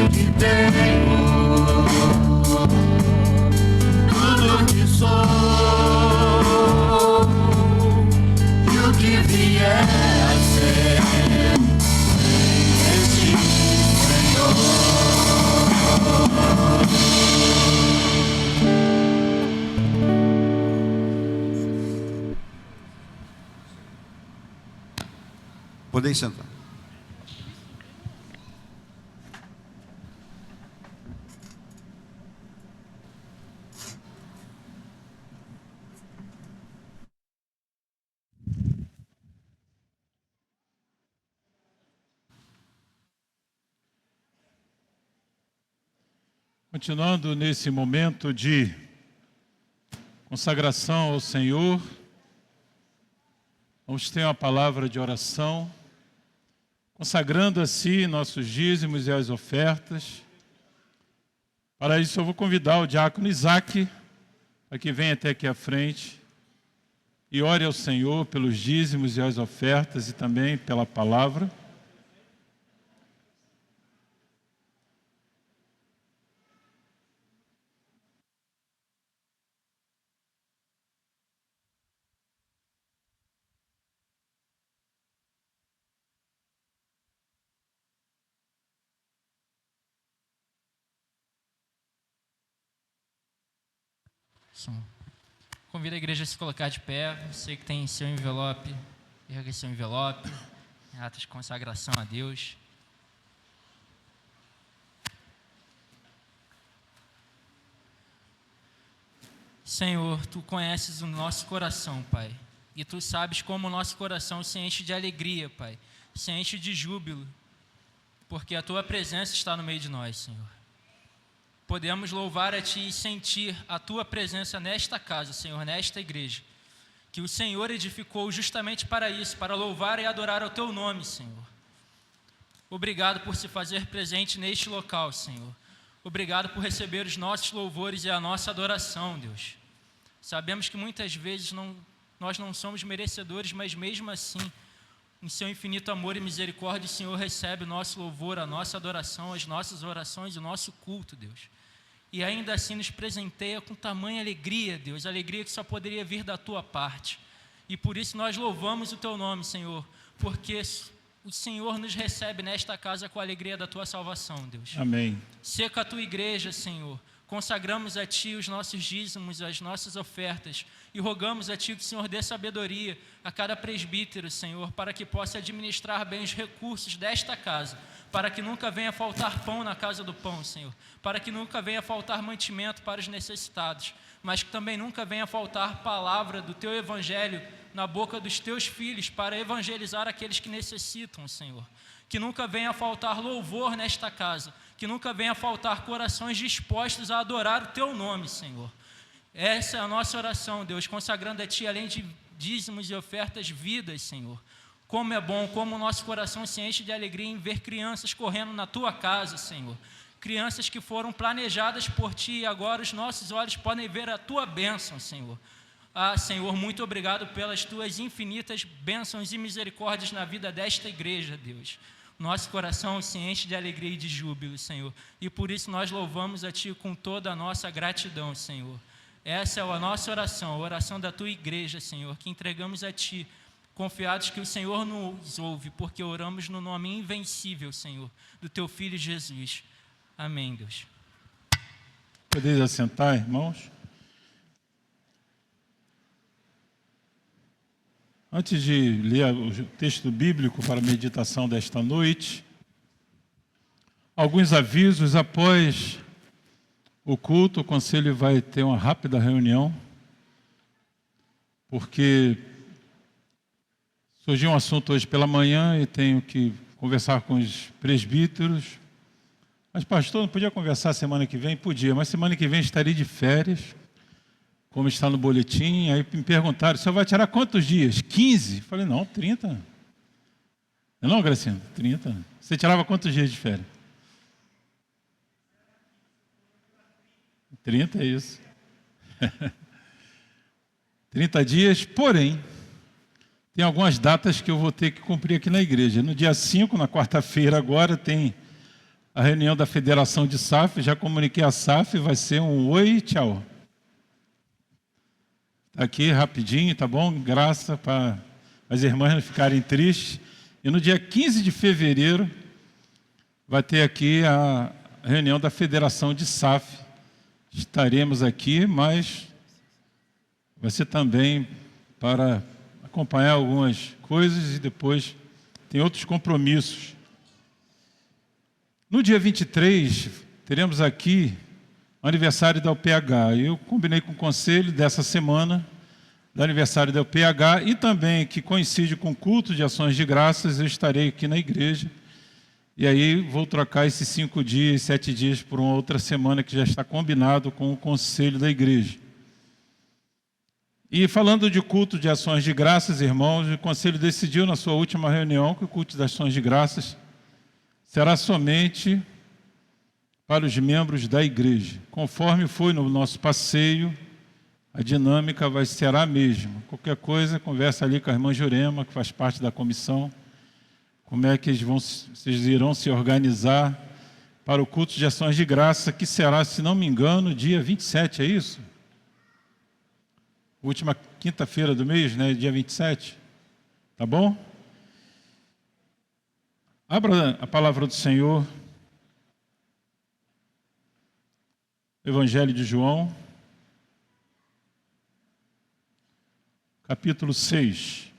que tenho, tudo que sou e o que vier a ser em ti, Senhor. Podem sentar. Continuando nesse momento de consagração ao Senhor, vamos ter uma palavra de oração, consagrando assim nossos dízimos e as ofertas. Para isso eu vou convidar o diácono Isaac para que venha até aqui à frente e ore ao Senhor pelos dízimos e as ofertas e também pela palavra. Convido a igreja a se colocar de pé. Você que tem seu envelope, erga seu envelope, atos de consagração a Deus. Senhor, Tu conheces o nosso coração, Pai, e Tu sabes como o nosso coração se enche de alegria, Pai, se enche de júbilo, porque a Tua presença está no meio de nós, Senhor. Podemos louvar a Ti e sentir a Tua presença nesta casa, Senhor, nesta igreja, que o Senhor edificou justamente para isso, para louvar e adorar o Teu nome, Senhor. Obrigado por se fazer presente neste local, Senhor. Obrigado por receber os nossos louvores e a nossa adoração, Deus. Sabemos que muitas vezes nós não somos merecedores, mas mesmo assim, em Seu infinito amor e misericórdia, o Senhor recebe o nosso louvor, a nossa adoração, as nossas orações e o nosso culto, Deus. E ainda assim nos presenteia com tamanha alegria, Deus, alegria que só poderia vir da Tua parte. E por isso nós louvamos o Teu nome, Senhor, porque o Senhor nos recebe nesta casa com a alegria da Tua salvação, Deus. Amém. Seca a Tua igreja, Senhor. Consagramos a Ti os nossos dízimos, as nossas ofertas, e rogamos a Ti que o Senhor dê sabedoria a cada presbítero, Senhor, para que possa administrar bem os recursos desta casa, para que nunca venha faltar pão na casa do pão, Senhor, para que nunca venha faltar mantimento para os necessitados, mas que também nunca venha faltar palavra do Teu Evangelho na boca dos Teus filhos para evangelizar aqueles que necessitam, Senhor. Que nunca venha faltar louvor nesta casa, que nunca venha faltar corações dispostos a adorar o Teu nome, Senhor. Essa é a nossa oração, Deus, consagrando a Ti, além de dízimos e ofertas, vidas, Senhor. Como é bom, como o nosso coração se enche de alegria em ver crianças correndo na Tua casa, Senhor. Crianças que foram planejadas por Ti e agora os nossos olhos podem ver a Tua bênção, Senhor. Ah, Senhor, muito obrigado pelas Tuas infinitas bênçãos e misericórdias na vida desta igreja, Deus. Nosso coração se enche de alegria e de júbilo, Senhor. E por isso nós louvamos a Ti com toda a nossa gratidão, Senhor. Essa é a nossa oração, a oração da Tua igreja, Senhor, que entregamos a Ti, confiados que o Senhor nos ouve, porque oramos no nome invencível, Senhor, do Teu Filho Jesus. Amém, Deus. Podeis assentar, irmãos? Antes de ler o texto bíblico para a meditação desta noite, alguns avisos. Após o culto, o conselho vai ter uma rápida reunião, porque surgiu um assunto hoje pela manhã e tenho que conversar com os presbíteros. Mas, pastor, não podia conversar semana que vem? Podia, mas semana que vem estarei de férias, como está no boletim. Aí me perguntaram, o senhor vai tirar quantos dias? 15? Falei, não, 30. Não, Graciano? 30. Você tirava quantos dias de férias? 30, é isso. 30 dias, porém, tem algumas datas que eu vou ter que cumprir aqui na igreja. No dia 5, na quarta-feira agora, tem a reunião da Federação de SAF. Já comuniquei a SAF, vai ser um oi, tchau. Tá aqui rapidinho, tá bom? Graça para as irmãs não ficarem tristes. E no dia 15 de fevereiro vai ter aqui a reunião da Federação de SAF. Estaremos aqui, mas vai ser também para acompanhar algumas coisas e depois tem outros compromissos. No dia 23, teremos aqui o aniversário da UPH. Eu combinei com o conselho dessa semana, do aniversário da UPH, e também que coincide com o culto de ações de graças, eu estarei aqui na igreja. E aí vou trocar esses 5 dias, 7 dias por uma outra semana que já está combinado com o conselho da igreja. E falando de culto de ações de graças, irmãos, o conselho decidiu na sua última reunião que o culto de ações de graças será somente para os membros da igreja. Conforme foi no nosso passeio, a dinâmica será a mesma. Qualquer coisa, conversa ali com a irmã Jurema, que faz parte da comissão, como é que vocês irão se organizar para o culto de ações de graça, que será, se não me engano, dia 27, é isso? Última quinta-feira do mês, né? Dia 27. Tá bom? Abra a palavra do Senhor. Evangelho de João, capítulo 6.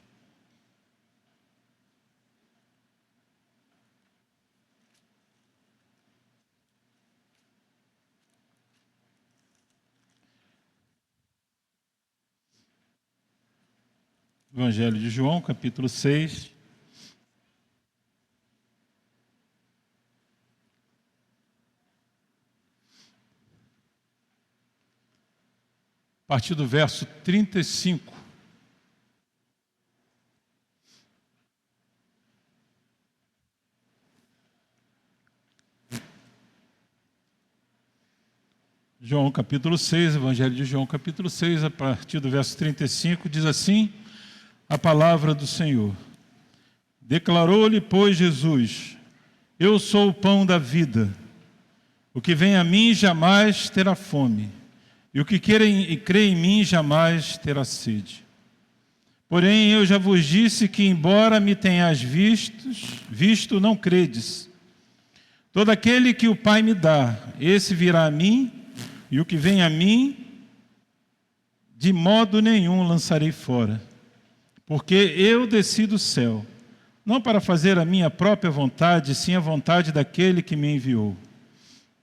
Evangelho de João, capítulo 6. A partir do verso 35. João, capítulo 6, Evangelho de João, capítulo 6, a partir do verso 35, diz assim a palavra do Senhor. Declarou-lhe, pois, Jesus: eu sou o pão da vida. O que vem a mim jamais terá fome, e o que crê em mim jamais terá sede. Porém, eu já vos disse que, embora me tenhas visto, não credes. Todo aquele que o Pai me dá, esse virá a mim, e o que vem a mim, de modo nenhum lançarei fora. Porque eu desci do céu, não para fazer a minha própria vontade, sim a vontade daquele que me enviou.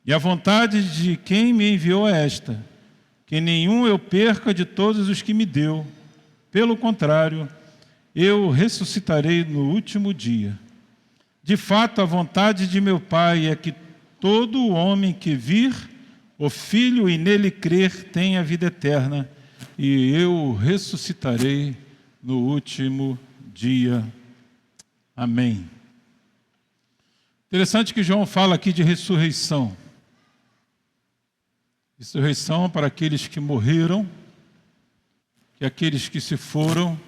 E a vontade de quem me enviou é esta: que nenhum eu perca de todos os que me deu. Pelo contrário, eu ressuscitarei no último dia. De fato, a vontade de meu Pai é que todo homem que vir o Filho e nele crer tenha vida eterna, e eu ressuscitarei no último dia. Amém. Interessante que João fala aqui de ressurreição. Ressurreição para aqueles que morreram, e aqueles que se foram.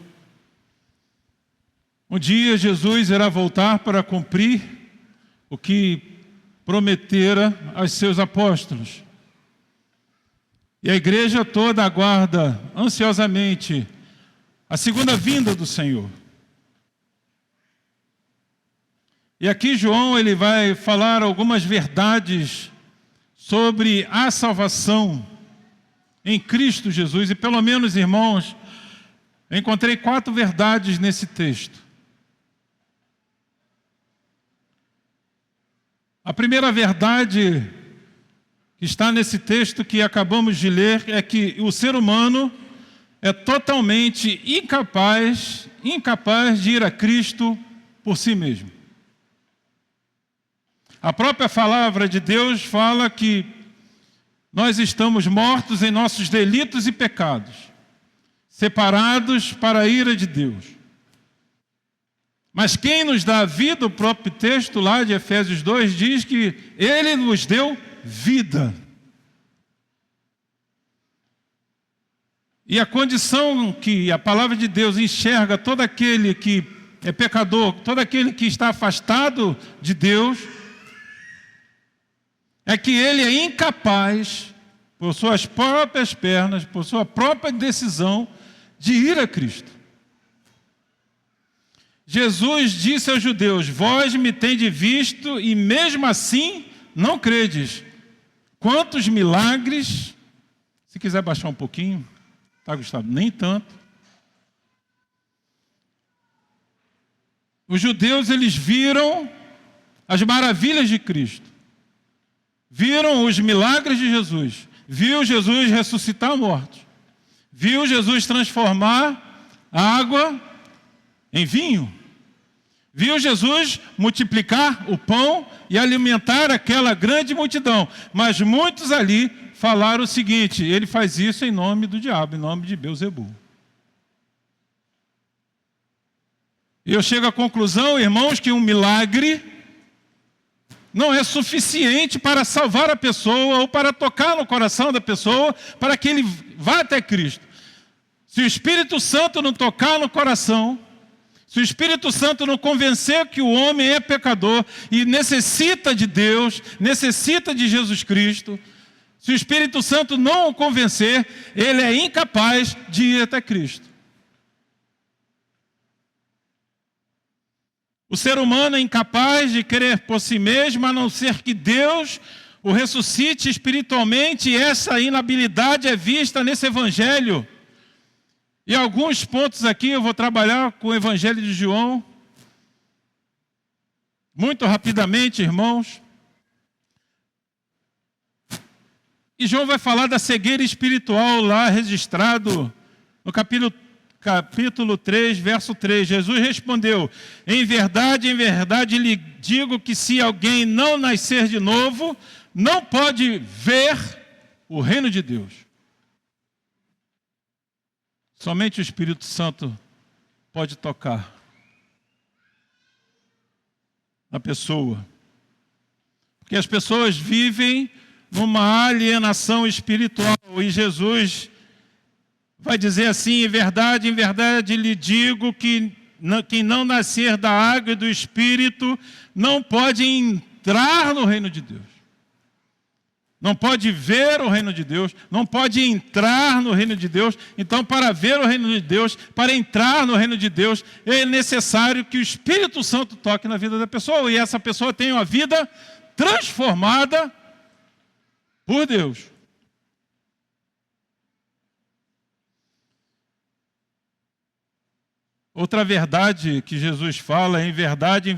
Um dia Jesus irá voltar para cumprir o que prometera aos seus apóstolos. E a igreja toda aguarda ansiosamente a segunda vinda do Senhor. E aqui João ele vai falar algumas verdades sobre a salvação em Cristo Jesus. E pelo menos, irmãos, eu encontrei 4 verdades nesse texto. A primeira verdade que está nesse texto que acabamos de ler é que o ser humano é totalmente incapaz de ir a Cristo por si mesmo. A própria palavra de Deus fala que nós estamos mortos em nossos delitos e pecados, separados para a ira de Deus. Mas quem nos dá a vida, o próprio texto lá de Efésios 2 diz que Ele nos deu vida. E a condição que a palavra de Deus enxerga todo aquele que é pecador, todo aquele que está afastado de Deus, é que ele é incapaz, por suas próprias pernas, por sua própria decisão, de ir a Cristo. Jesus disse aos judeus: vós me tendes visto e mesmo assim não credes. Quantos milagres, se quiser baixar um pouquinho, tá, Gustavo? Nem tanto. Os judeus, eles viram as maravilhas de Cristo, viram os milagres de Jesus, viu Jesus ressuscitar mortos, viu Jesus transformar a água em vinho, viu Jesus multiplicar o pão e alimentar aquela grande multidão. Mas muitos ali falaram o seguinte: ele faz isso em nome do diabo, em nome de Beelzebul. E eu chego à conclusão, irmãos, que um milagre não é suficiente para salvar a pessoa ou para tocar no coração da pessoa para que ele vá até Cristo. Se o Espírito Santo não tocar no coração, se o Espírito Santo não convencer que o homem é pecador e necessita de Deus, necessita de Jesus Cristo, se o Espírito Santo não o convencer, ele é incapaz de ir até Cristo. O ser humano é incapaz de crer por si mesmo, a não ser que Deus o ressuscite espiritualmente, e essa inabilidade é vista nesse Evangelho. E alguns pontos aqui eu vou trabalhar com o Evangelho de João, muito rapidamente, irmãos. E João vai falar da cegueira espiritual lá registrado no capítulo 3, verso 3, Jesus respondeu: em verdade lhe digo que se alguém não nascer de novo, não pode ver o reino de Deus. Somente o Espírito Santo pode tocar na pessoa. Porque as pessoas vivem numa alienação espiritual, e Jesus vai dizer assim: em verdade lhe digo que quem não nascer da água e do Espírito não pode entrar no reino de Deus. Não pode ver o reino de Deus, não pode entrar no reino de Deus. Então, para ver o reino de Deus, para entrar no reino de Deus, é necessário que o Espírito Santo toque na vida da pessoa, e essa pessoa tenha uma vida transformada por Deus. Outra verdade que Jesus fala: em verdade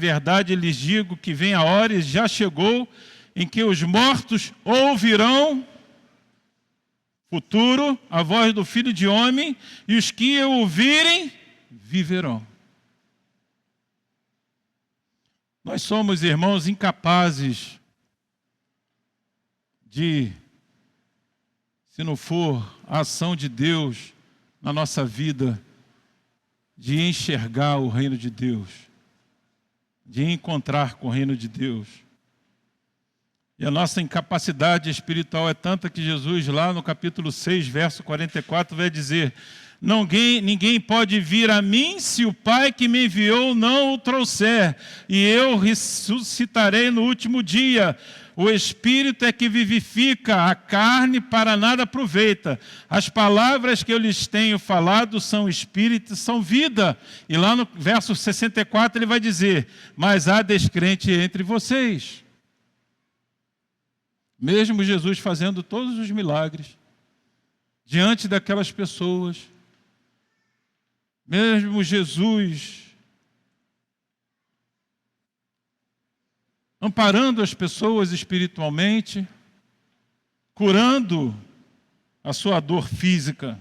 lhes digo que vem a hora e já chegou em que os mortos ouvirão, futuro, a voz do Filho de Homem, e os que o ouvirem viverão. Nós somos, irmãos, incapazes de, se não for a ação de Deus na nossa vida, de enxergar o reino de Deus, de encontrar com o reino de Deus. E a nossa incapacidade espiritual é tanta que Jesus, lá no capítulo 6, verso 44, vai dizer: ninguém pode vir a mim se o Pai que me enviou não o trouxer, e eu ressuscitarei no último dia. O Espírito é que vivifica, a carne para nada aproveita. As palavras que eu lhes tenho falado são Espírito e são vida. E lá no verso 64 ele vai dizer: mas há descrente entre vocês. Mesmo Jesus fazendo todos os milagres diante daquelas pessoas, mesmo Jesus amparando as pessoas espiritualmente, curando a sua dor física.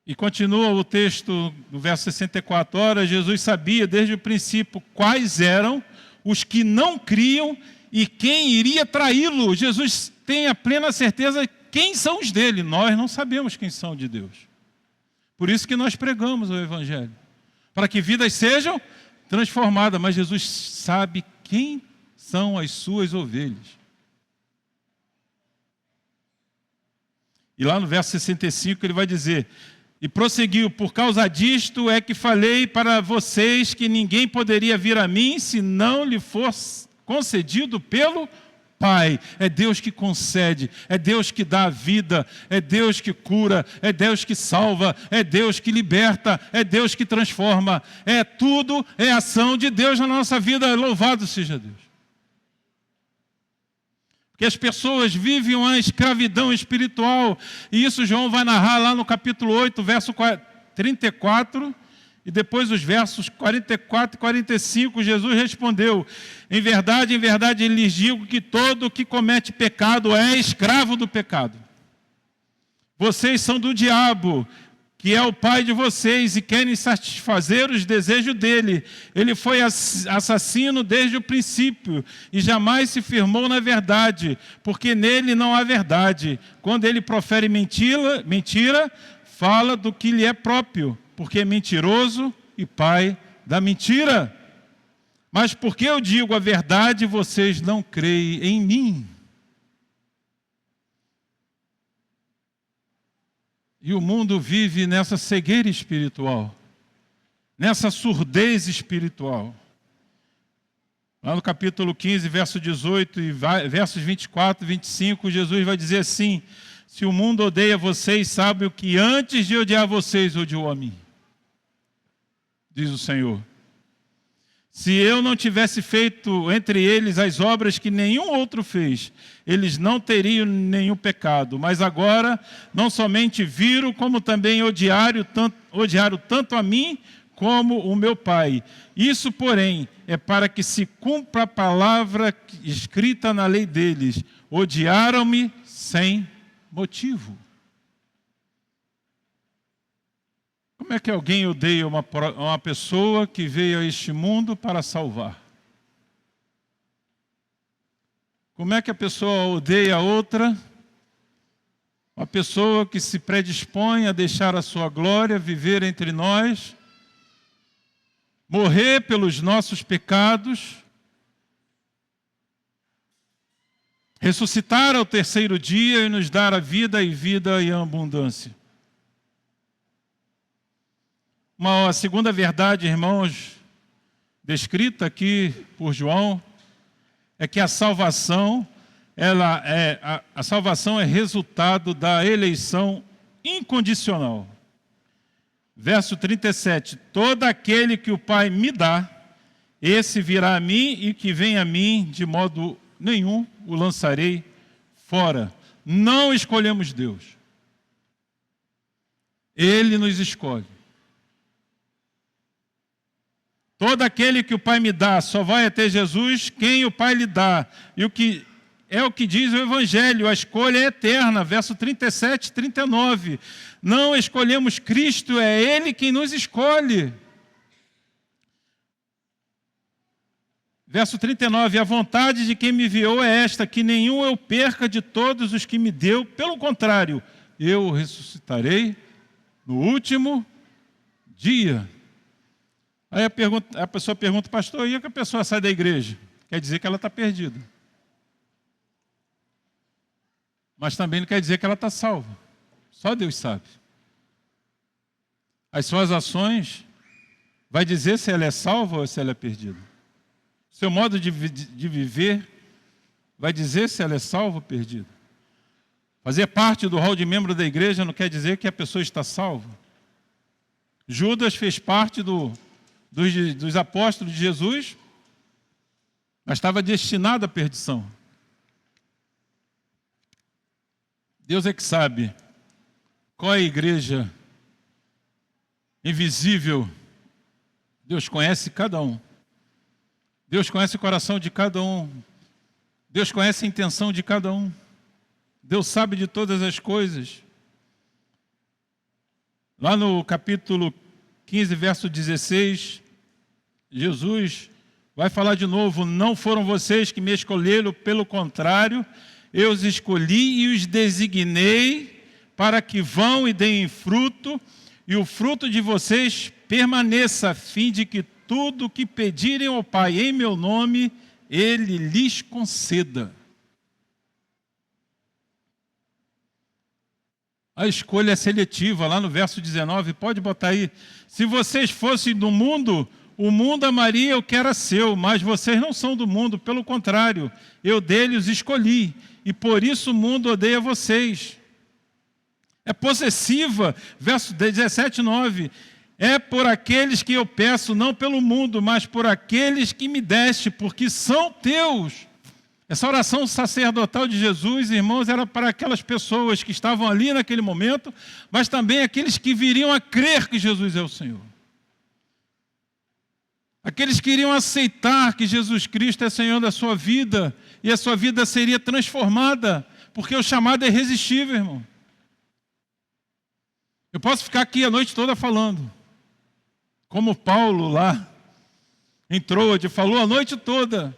E continua o texto no verso 64. Ora, Jesus sabia desde o princípio quais eram os que não criam e quem iria traí-lo. Jesus tem a plena certeza quem são os dele. Nós não sabemos quem são de Deus. Por isso que nós pregamos o Evangelho, para que vidas sejam transformadas. Mas Jesus sabe quem são as suas ovelhas. E lá no verso 65 ele vai dizer: E prosseguiu: por causa disto é que falei para vocês que ninguém poderia vir a mim se não lhe fosse concedido pelo Pai. É Deus que concede, é Deus que dá a vida, é Deus que cura, é Deus que salva, é Deus que liberta, é Deus que transforma. Tudo é ação de Deus na nossa vida. Louvado seja Deus. Porque as pessoas vivem uma escravidão espiritual, e isso João vai narrar lá no capítulo 8, verso 34, e depois os versos 44 e 45, Jesus respondeu: em verdade, lhes digo que todo o que comete pecado é escravo do pecado. Vocês são do diabo, que é o pai de vocês, e querem satisfazer os desejos dele. Ele foi assassino desde o princípio, e jamais se firmou na verdade, porque nele não há verdade. Quando ele profere mentira, fala do que lhe é próprio, porque é mentiroso e pai da mentira. Mas porque eu digo a verdade, vocês não creem em mim. E o mundo vive nessa cegueira espiritual, nessa surdez espiritual. Lá no capítulo 15, verso 18 e versos 24 e 25, Jesus vai dizer assim: se o mundo odeia vocês, sabe o que antes de odiar vocês, odiou a mim, diz o Senhor. Se eu não tivesse feito entre eles as obras que nenhum outro fez, eles não teriam nenhum pecado. Mas agora, não somente viram, como também odiaram tanto a mim como o meu Pai. Isso, porém, é para que se cumpra a palavra escrita na lei deles: odiaram-me sem motivo. Como é que alguém odeia uma pessoa que veio a este mundo para salvar? Como é que a pessoa odeia outra? Uma pessoa que se predispõe a deixar a sua glória, viver entre nós, morrer pelos nossos pecados, ressuscitar ao terceiro dia e nos dar a vida e a abundância. Uma segunda verdade, irmãos, descrita aqui por João, é que a salvação, a salvação é resultado da eleição incondicional. Verso 37, todo aquele que o Pai me dá, esse virá a mim, e que vem a mim, de modo nenhum o lançarei fora. Não escolhemos Deus. Ele nos escolhe. Todo aquele que o Pai me dá só vai até Jesus quem o Pai lhe dá. E o que diz o Evangelho, a escolha é eterna. Verso 37 e 39. Não escolhemos Cristo, é Ele quem nos escolhe. Verso 39, a vontade de quem me enviou é esta, que nenhum eu perca de todos os que me deu. Pelo contrário, eu o ressuscitarei no último dia. Aí a pessoa pergunta: pastor, e que a pessoa sai da igreja? Quer dizer que ela está perdida. Mas também não quer dizer que ela está salva. Só Deus sabe. As suas ações vai dizer se ela é salva ou se ela é perdida. Seu modo de viver vai dizer se ela é salva ou perdida. Fazer parte do hall de membro da igreja não quer dizer que a pessoa está salva. Judas fez parte dos apóstolos de Jesus, mas estava destinado à perdição. Deus é que sabe qual é a igreja invisível. Deus conhece cada um. Deus conhece o coração de cada um. Deus conhece a intenção de cada um. Deus sabe de todas as coisas. Lá no capítulo 15, verso 16, Jesus vai falar de novo: não foram vocês que me escolheram, pelo contrário, eu os escolhi e os designei para que vão e deem fruto, e o fruto de vocês permaneça, a fim de que tudo o que pedirem ao Pai em meu nome, Ele lhes conceda. A escolha é seletiva, lá no verso 19, pode botar aí. Se vocês fossem do mundo, o mundo amaria o que era seu, mas vocês não são do mundo, pelo contrário, eu dele os escolhi, e por isso o mundo odeia vocês. É possessiva, verso 17, 9. É por aqueles que eu peço, não pelo mundo, mas por aqueles que me deste, porque são teus. Essa oração sacerdotal de Jesus, irmãos, era para aquelas pessoas que estavam ali naquele momento, mas também aqueles que viriam a crer que Jesus é o Senhor. Aqueles que iriam aceitar que Jesus Cristo é Senhor da sua vida, e a sua vida seria transformada, porque o chamado é irresistível, irmão. Eu posso ficar aqui a noite toda falando, como Paulo lá, em Troade, falou a noite toda,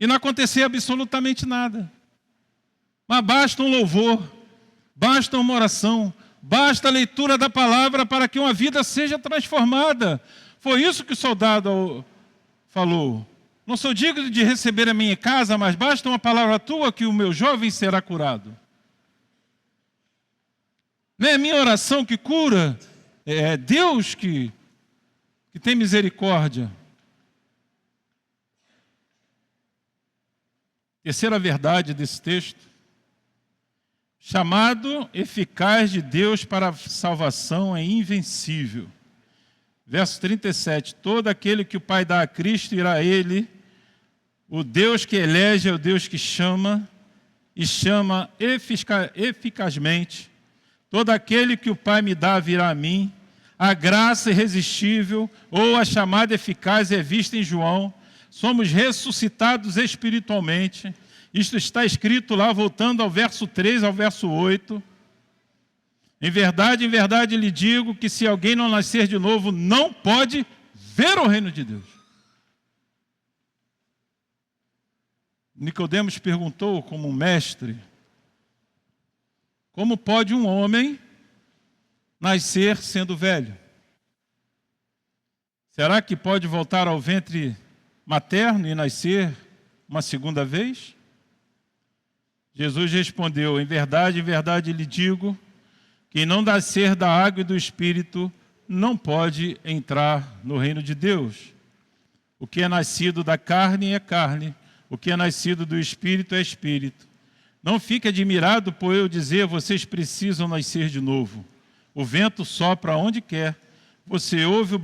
e não acontecer absolutamente nada. Mas basta um louvor, basta uma oração, basta a leitura da palavra para que uma vida seja transformada. Foi isso que o soldado falou. Não sou digno de receber a minha casa, mas basta uma palavra tua que o meu jovem será curado. Não é a minha oração que cura, é Deus que tem misericórdia. Terceira verdade desse texto: chamado eficaz de Deus para a salvação é invencível. Verso 37, todo aquele que o Pai dá a Cristo irá a Ele. O Deus que elege é o Deus que chama, e chama eficazmente. Todo aquele que o Pai me dá virá a mim. A graça irresistível, ou a chamada eficaz, é vista em João. Somos ressuscitados espiritualmente. Isto está escrito lá, voltando ao verso 3, ao verso 8. Em verdade lhe digo que se alguém não nascer de novo, não pode ver o reino de Deus. Nicodemos perguntou como um mestre: como pode um homem nascer sendo velho? Será que pode voltar ao ventre materno e nascer uma segunda vez? Jesus respondeu: em verdade lhe digo, quem não nascer da água e do Espírito não pode entrar no reino de Deus. O que é nascido da carne é carne, o que é nascido do Espírito é Espírito. Não fique admirado por eu dizer, vocês precisam nascer de novo. O vento sopra onde quer, você ouve o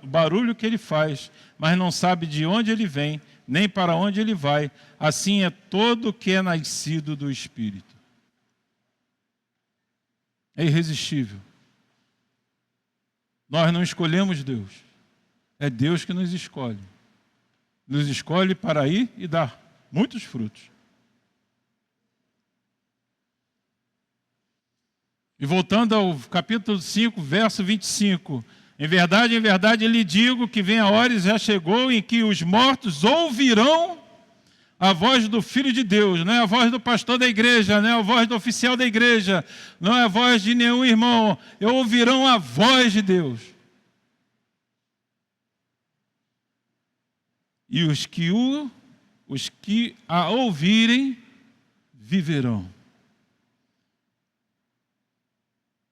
barulho que ele faz, mas não sabe de onde ele vem, nem para onde ele vai. Assim é todo o que é nascido do Espírito. É irresistível. Nós não escolhemos Deus. É Deus que nos escolhe. Nos escolhe para ir e dar muitos frutos. E voltando ao capítulo 5, verso 25. Em verdade lhe digo que vem a hora e já chegou em que os mortos ouvirão a voz do Filho de Deus. Não é a voz do pastor da igreja, não é a voz do oficial da igreja, não é a voz de nenhum irmão. Ouvirão a voz de Deus. E os que a ouvirem viverão.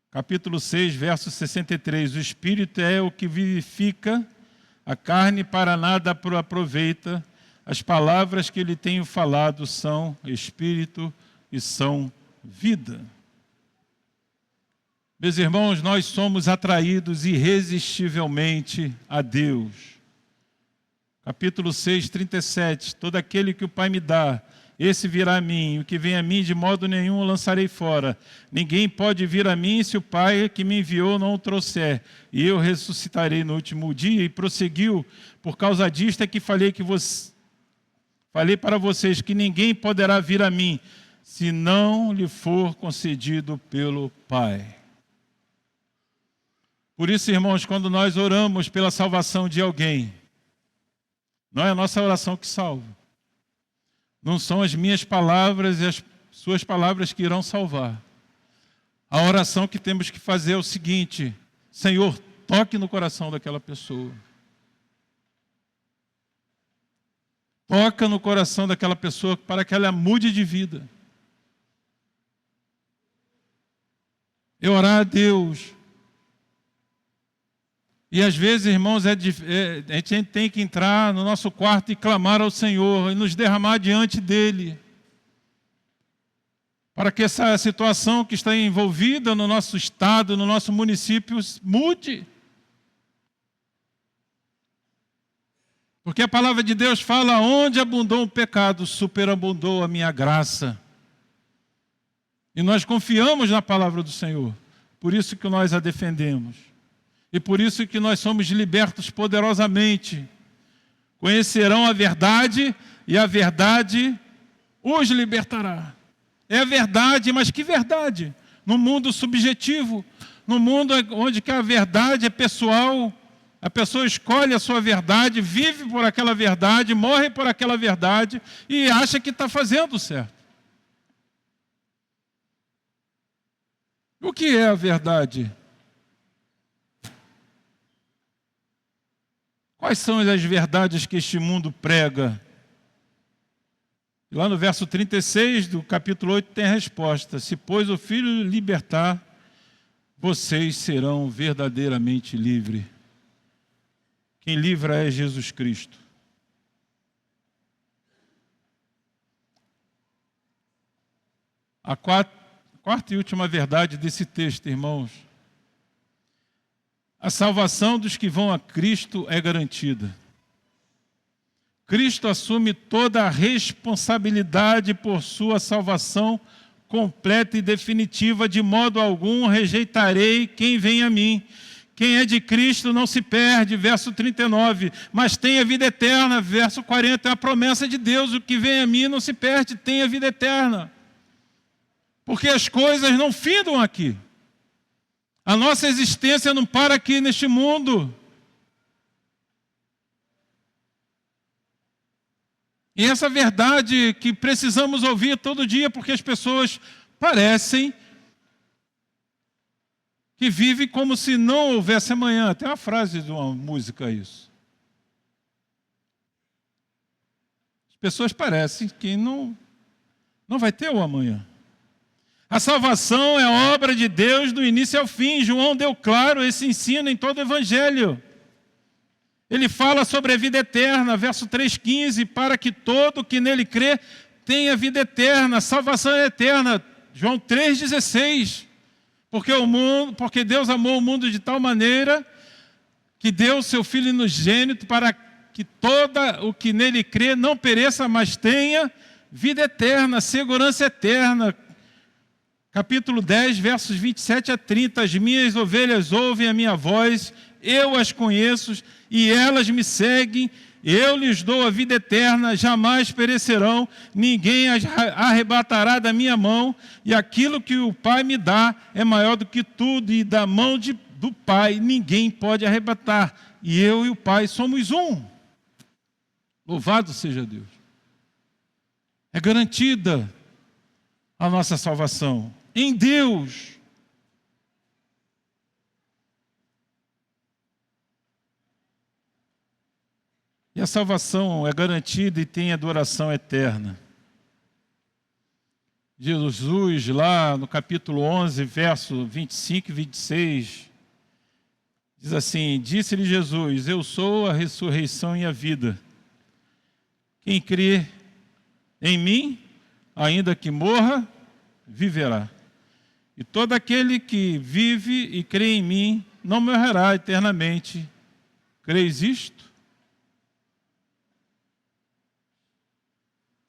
Capítulo 6, verso 63. O Espírito é o que vivifica, a carne para nada aproveita. As palavras que lhe tenho falado são Espírito e são vida. Meus irmãos, nós somos atraídos irresistivelmente a Deus. Capítulo 6, 37. Todo aquele que o Pai me dá, esse virá a mim, o que vem a mim de modo nenhum o lançarei fora. Ninguém pode vir a mim se o Pai que me enviou não o trouxer, e eu ressuscitarei no último dia. E prosseguiu: por causa disto é que falei para vocês que ninguém poderá vir a mim se não lhe for concedido pelo Pai. Por isso, irmãos, quando nós oramos pela salvação de alguém, não é a nossa oração que salva. Não são as minhas palavras e as suas palavras que irão salvar. A oração que temos que fazer é o seguinte: Senhor, toque no coração daquela pessoa. Toca no coração daquela pessoa para que ela mude de vida. É orar a Deus. E às vezes, irmãos, a gente tem que entrar no nosso quarto e clamar ao Senhor e nos derramar diante dEle, para que essa situação que está envolvida no nosso estado, no nosso município, mude. Porque a palavra de Deus fala: onde abundou o pecado, superabundou a minha graça. E nós confiamos na palavra do Senhor, por isso que nós a defendemos. E por isso que nós somos libertos poderosamente. Conhecerão a verdade e a verdade os libertará. É a verdade, mas que verdade? No mundo subjetivo, no mundo onde que a verdade é pessoal, a pessoa escolhe a sua verdade, vive por aquela verdade, morre por aquela verdade e acha que está fazendo certo. O que é a verdade? Quais são as verdades que este mundo prega? Lá no verso 36 do capítulo 8 tem a resposta: se pois o Filho libertar, vocês serão verdadeiramente livres. Quem livra é Jesus Cristo. A quarta e última verdade desse texto, irmãos: a salvação dos que vão a Cristo é garantida. Cristo assume toda a responsabilidade por sua salvação completa e definitiva. De modo algum rejeitarei quem vem a mim. Quem é de Cristo não se perde, verso 39, mas tem a vida eterna, verso 40, é a promessa de Deus: o que vem a mim não se perde, tem a vida eterna. Porque as coisas não findam aqui. A nossa existência não para aqui neste mundo. E essa verdade que precisamos ouvir todo dia, porque as pessoas parecem que vivem como se não houvesse amanhã. Tem uma frase de uma música isso. As pessoas parecem que não vai ter o amanhã. A salvação é obra de Deus do início ao fim. João deu claro esse ensino em todo o Evangelho. Ele fala sobre a vida eterna, verso 3,15, para que todo que nele crê tenha vida eterna. A salvação é eterna, João 3,16. Porque Deus amou o mundo de tal maneira que deu seu Filho unigênito para que todo o que nele crê não pereça, mas tenha vida eterna, segurança eterna. Capítulo 10, versos 27 a 30. As minhas ovelhas ouvem a minha voz, eu as conheço e elas me seguem. Eu lhes dou a vida eterna, jamais perecerão, ninguém as arrebatará da minha mão, e aquilo que o Pai me dá é maior do que tudo, e da mão do Pai ninguém pode arrebatar. E eu e o Pai somos um. Louvado seja Deus. É garantida a nossa salvação em Deus. E a salvação é garantida e tem adoração eterna. Jesus, lá no capítulo 11, verso 25 e 26, diz assim: disse-lhe Jesus: eu sou a ressurreição e a vida. Quem crê em mim, ainda que morra, viverá. E todo aquele que vive e crê em mim, não morrerá eternamente. Creis isto?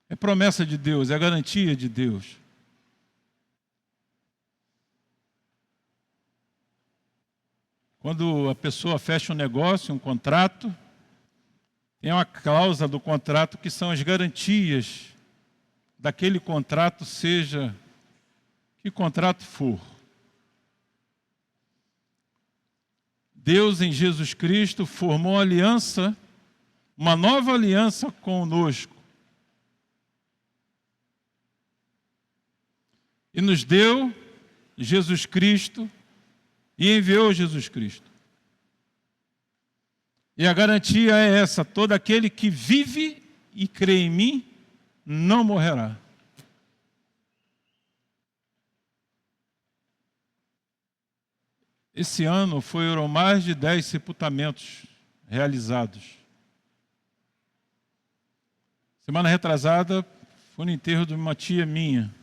É promessa de Deus, é garantia de Deus. Quando a pessoa fecha um negócio, um contrato, tem uma cláusula do contrato que são as garantias daquele contrato, seja que contrato for. Deus em Jesus Cristo formou uma aliança, uma nova aliança conosco. E nos deu Jesus Cristo e enviou Jesus Cristo. E a garantia é essa: todo aquele que vive e crê em mim não morrerá. Esse ano foram mais de 10 sepultamentos realizados. Semana retrasada, fui no enterro de uma tia minha.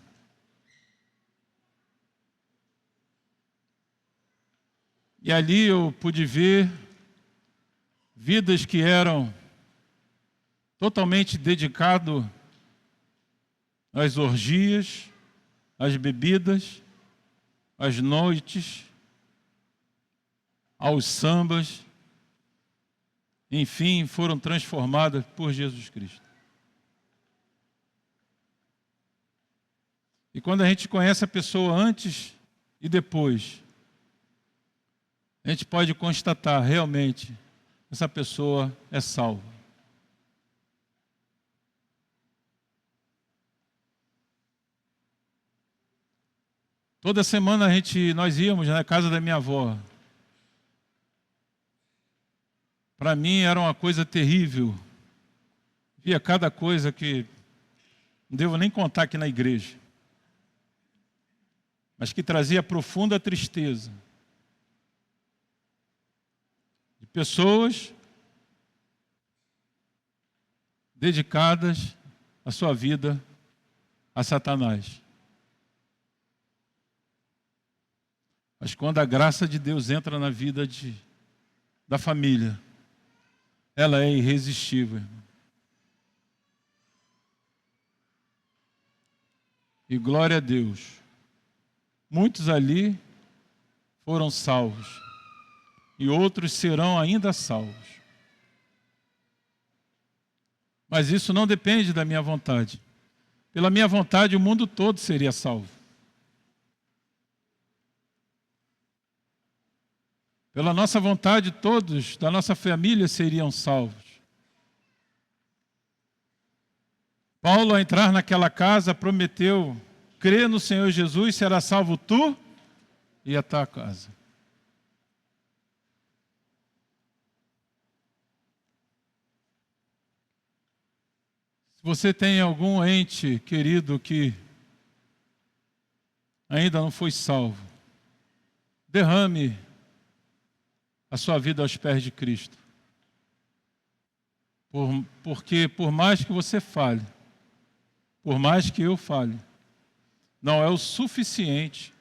E ali eu pude ver vidas que eram totalmente dedicadas às orgias, às bebidas, às noites, aos sambas, enfim, foram transformadas por Jesus Cristo. E quando a gente conhece a pessoa antes e depois, a gente pode constatar realmente essa pessoa é salva. Toda semana nós íamos na casa da minha avó. Para mim era uma coisa terrível. Via cada coisa que não devo nem contar aqui na igreja, mas que trazia profunda tristeza. De pessoas dedicadas a sua vida a Satanás. Mas quando a graça de Deus entra na vida da família, ela é irresistível. E glória a Deus, muitos ali foram salvos e outros serão ainda salvos. Mas isso não depende da minha vontade. Pela minha vontade, o mundo todo seria salvo. Pela nossa vontade, todos da nossa família seriam salvos. Paulo, ao entrar naquela casa, prometeu: crê no Senhor Jesus, será salvo tu e a tua casa. Se você tem algum ente querido que ainda não foi salvo, derrame a sua vida aos pés de Cristo. Porque por mais que você fale, por mais que eu fale, não é o suficiente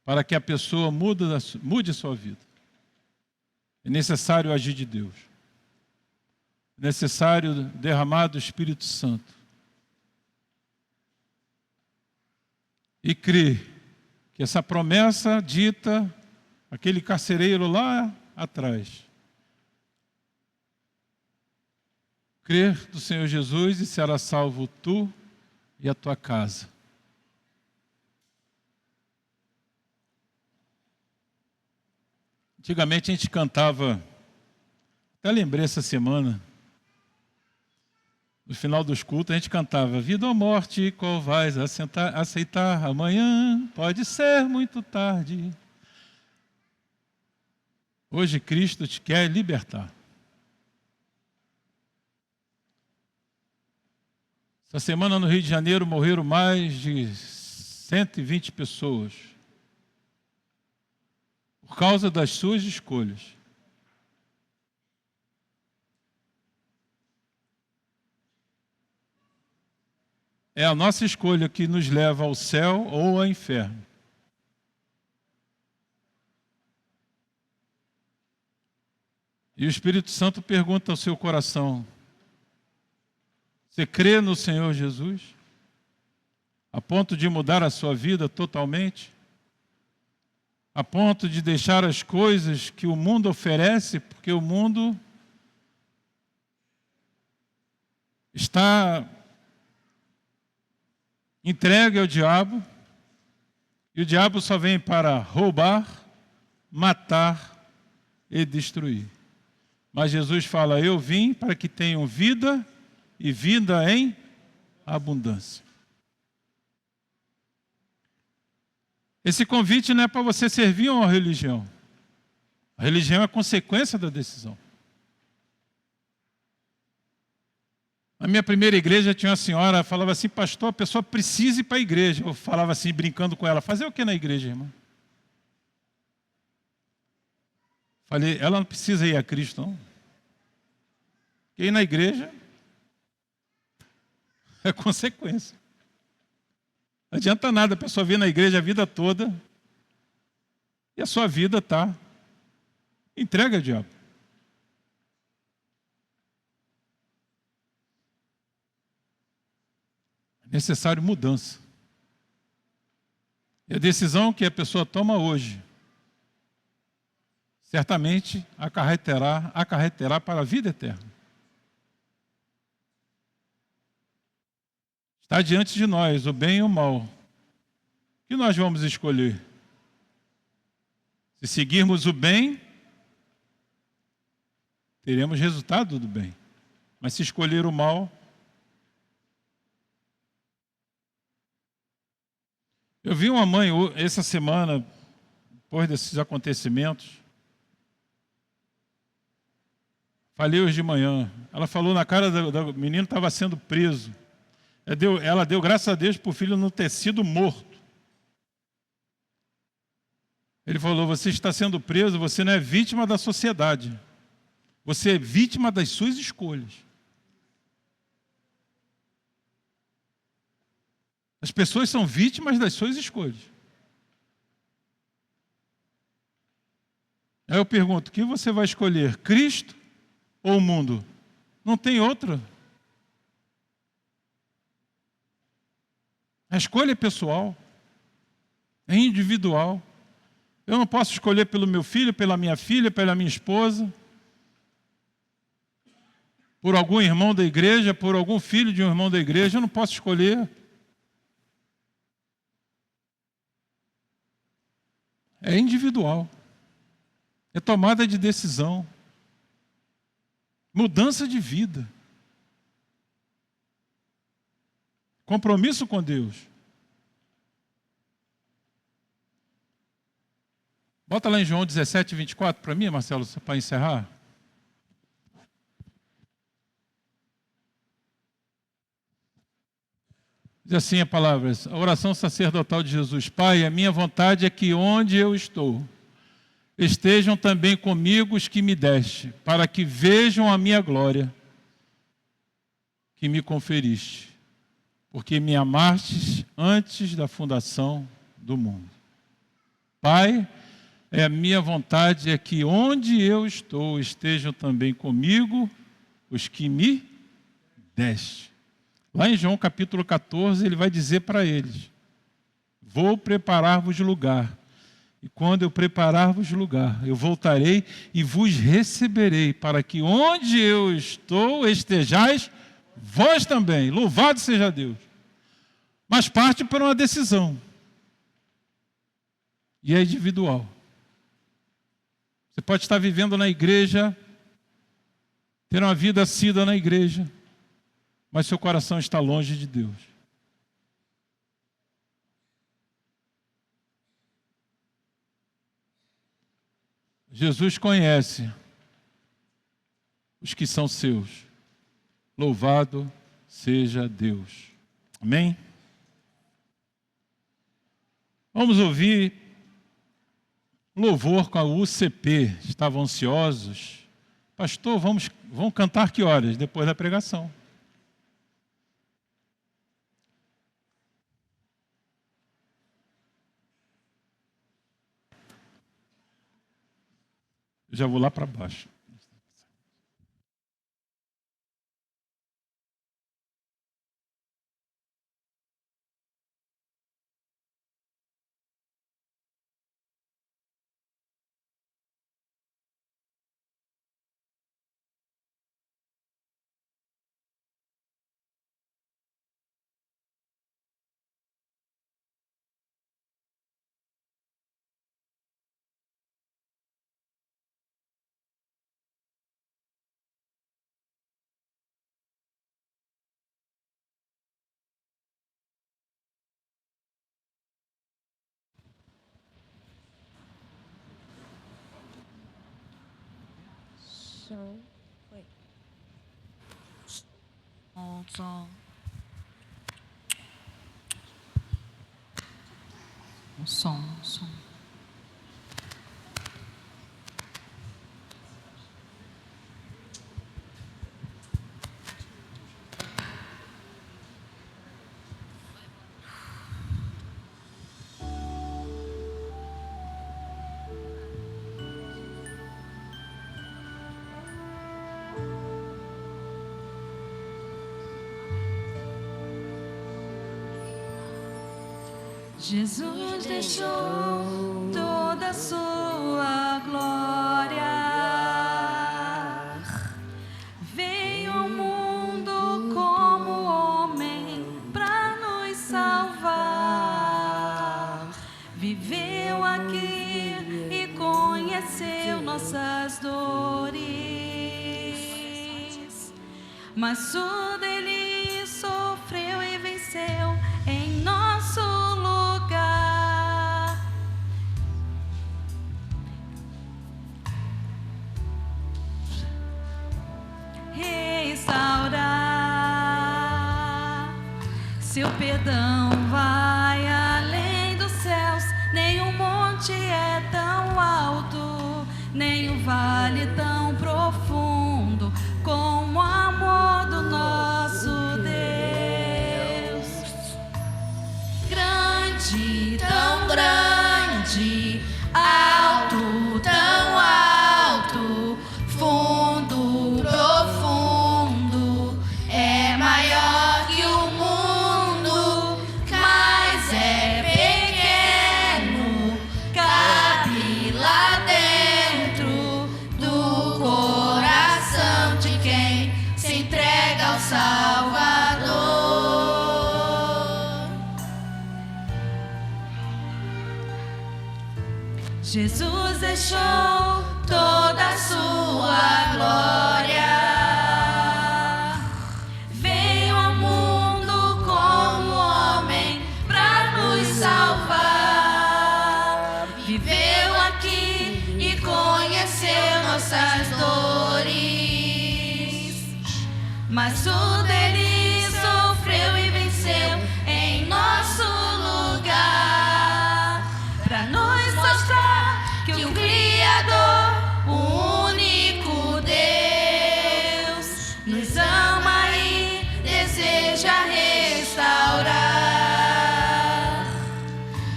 para que a pessoa mude a sua vida. É necessário agir de Deus. É necessário derramar do Espírito Santo. E crer que essa promessa dita aquele carcereiro lá atrás. Crer do Senhor Jesus e será salvo tu e a tua casa. Antigamente a gente cantava, até lembrei essa semana, no final dos cultos a gente cantava: vida ou morte, qual vais aceitar? Amanhã pode ser muito tarde. Hoje Cristo te quer libertar. Essa semana no Rio de Janeiro morreram mais de 120 pessoas por causa das suas escolhas. É a nossa escolha que nos leva ao céu ou ao inferno. E o Espírito Santo pergunta ao seu coração: você crê no Senhor Jesus? A ponto de mudar a sua vida totalmente? A ponto de deixar as coisas que o mundo oferece, porque o mundo está entregue ao diabo, e o diabo só vem para roubar, matar e destruir. Mas Jesus fala: eu vim para que tenham vida e vida em abundância. Esse convite não é para você servir a uma religião. A religião é a consequência da decisão. Na minha primeira igreja tinha uma senhora, falava assim: pastor, a pessoa precisa ir para a igreja. Eu falava assim, brincando com ela: fazer o que na igreja, irmã? Falei, ela não precisa ir a Cristo, não. Porque ir na igreja é consequência. Não adianta nada a pessoa vir na igreja a vida toda e a sua vida está entregue ao diabo. É necessário mudança. E a decisão que a pessoa toma hoje certamente acarreterá para a vida eterna. Está diante de nós o bem e o mal. O que nós vamos escolher? Se seguirmos o bem, teremos resultado do bem. Mas se escolher o mal, eu vi uma mãe essa semana, depois desses acontecimentos, falei hoje de manhã, ela falou na cara do menino que estava sendo preso. Ela deu graças a Deus para o filho não ter sido morto. Ele falou, você está sendo preso, você não é vítima da sociedade. Você é vítima das suas escolhas. As pessoas são vítimas das suas escolhas. Aí eu pergunto, o que você vai escolher? Cristo ou o mundo? Não tem outra. A escolha é pessoal, é individual. Eu não posso escolher pelo meu filho, pela minha filha, pela minha esposa, por algum irmão da igreja, por algum filho de um irmão da igreja. Eu não posso escolher. É individual. É tomada de decisão. Mudança de vida. Compromisso com Deus. Bota lá em João 17, 24 para mim, Marcelo, para encerrar. Diz assim a palavra, a oração sacerdotal de Jesus. Pai, a minha vontade é que onde eu estou, estejam também comigo os que me deste, para que vejam a minha glória que me conferiste. Porque me amastes antes da fundação do mundo. Pai, a minha vontade é que onde eu estou estejam também comigo os que me deste. Lá em João capítulo 14, ele vai dizer para eles, vou preparar-vos lugar. E quando eu preparar-vos lugar, eu voltarei e vos receberei, para que onde eu estou estejais vós também. Louvado seja Deus. Mas parte por uma decisão. E é individual. Você pode estar vivendo na igreja, ter uma vida assídua na igreja, mas seu coração está longe de Deus. Jesus conhece os que são seus. Louvado seja Deus. Amém? Vamos ouvir louvor com a UCP. Estavam ansiosos. Pastor, vamos cantar que horas? Depois da pregação. Eu já vou lá para baixo. Som. Oi. Som. Som. Jesus deixou toda a sua glória, veio ao mundo como homem para nos salvar, viveu aqui e conheceu nossas dores, mas tudo ele sofreu e venceu em nosso lugar. Restaurar, seu perdão vai além dos céus, nenhum monte é tão alto, nenhum vale tão profundo como o amor do nosso Deus. Grande, tão grande, alto, tão alto, fundo, profundo, é maior que o mundo, mas é pequeno, cabe lá dentro do coração de quem se entrega ao Salvador. Jesus deixou toda a sua glória, veio ao mundo como homem para nos salvar, viveu aqui e conheceu nossas dores, mas tudo ele sofreu e venceu em nosso lugar, para nos mostrar que o Criador, o único Deus, nos ama e deseja restaurar.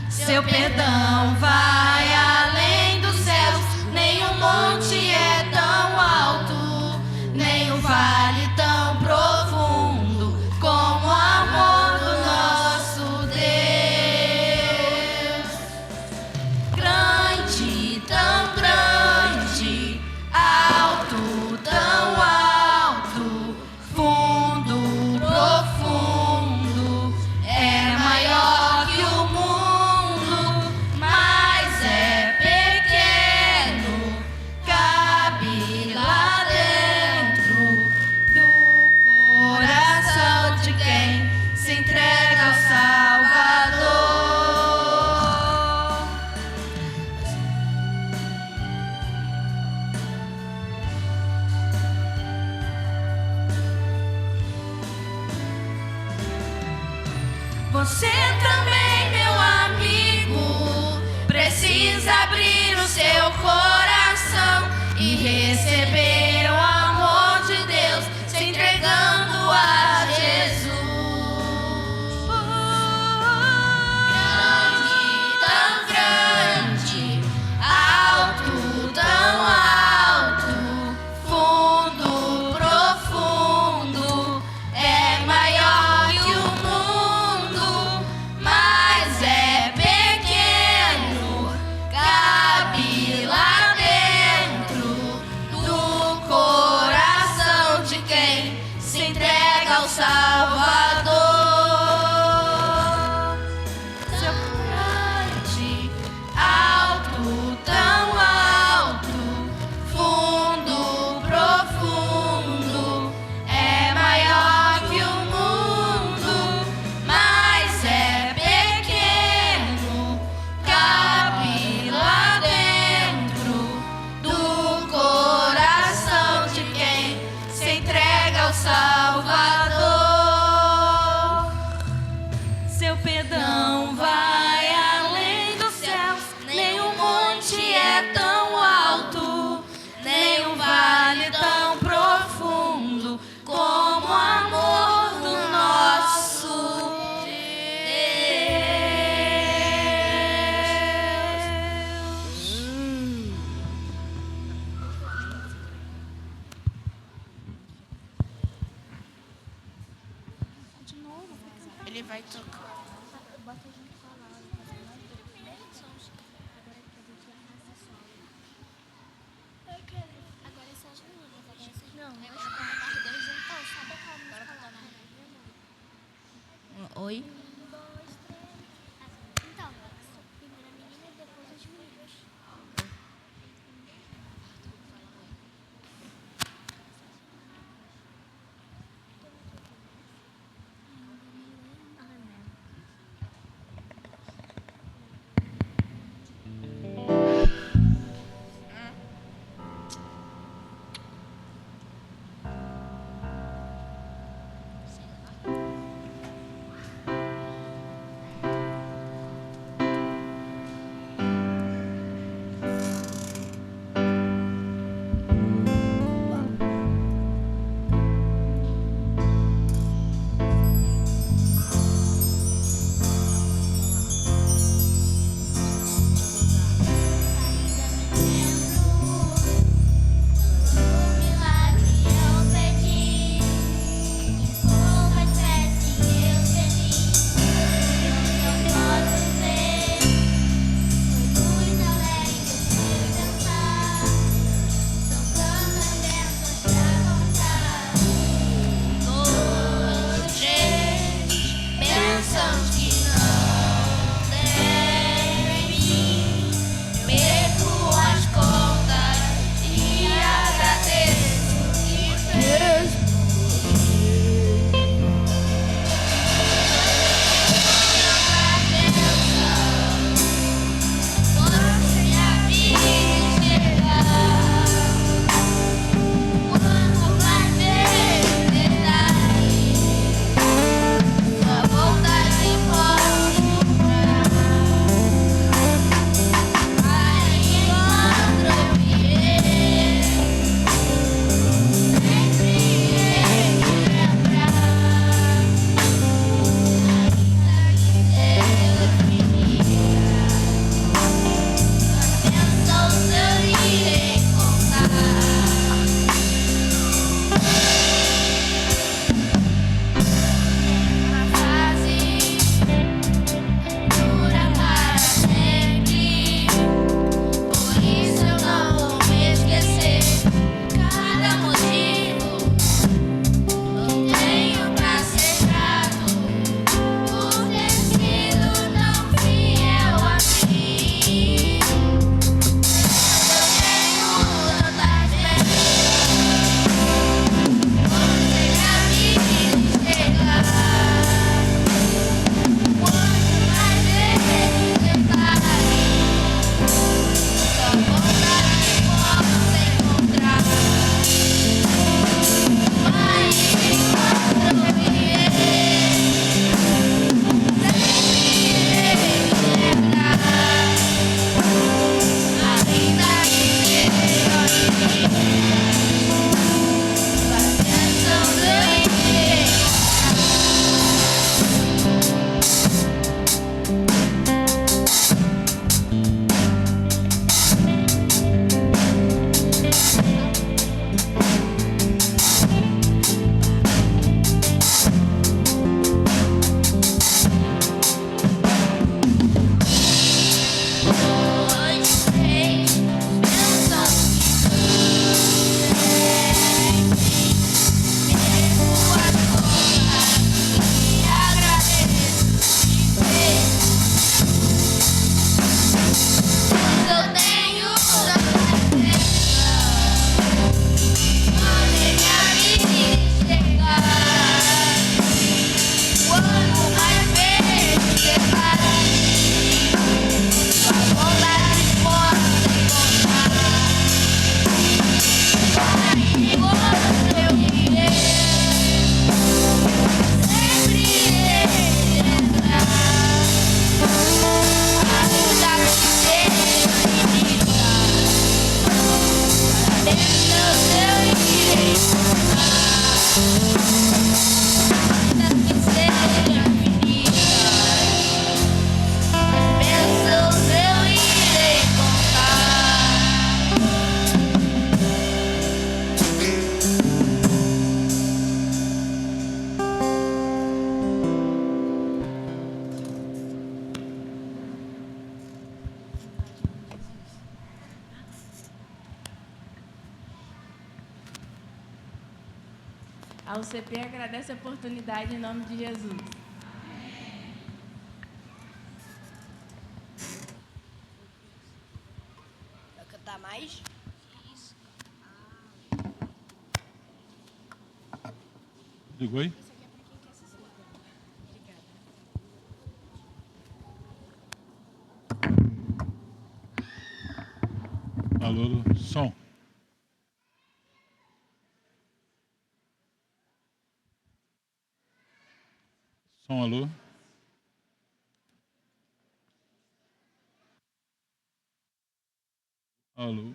Seu perdão vai além dos céus, nenhum monte é tão alto, nenhum vale tão profundo como o amor do nosso Deus. Grande, tão grande, alto, tão alto, fundo, profundo, é maior que o mundo, mas é pequeno, cabe lá dentro do coração de quem se entrega ao Salvador. Você também, meu amigo, precisa abrir o seu coração e receber o amor de Deus, se entregando a Jesus. Grande, tão grande, alto, tão alto, fundo, profundo, é maior que o mundo, mas é pequeno, cabe lá dentro do coração de quem se entrega ao Salvador. Seu grande, alto, tão alto, fundo, profundo, é maior que o mundo, mas é pequeno, cabe lá dentro do coração de quem se entrega ao Salvador. Seu perdão vai além dos céus, nenhum monte é tão alto, nenhum vale tão profundo como o amor do nosso Deus. Ele vai tocar. Oi? Então, primeiro a menina e depois os meninos. A UCP agradece a oportunidade em nome de Jesus. Vai cantar mais? Ligou aí? Alô, alô, som. Som, alô. Alô.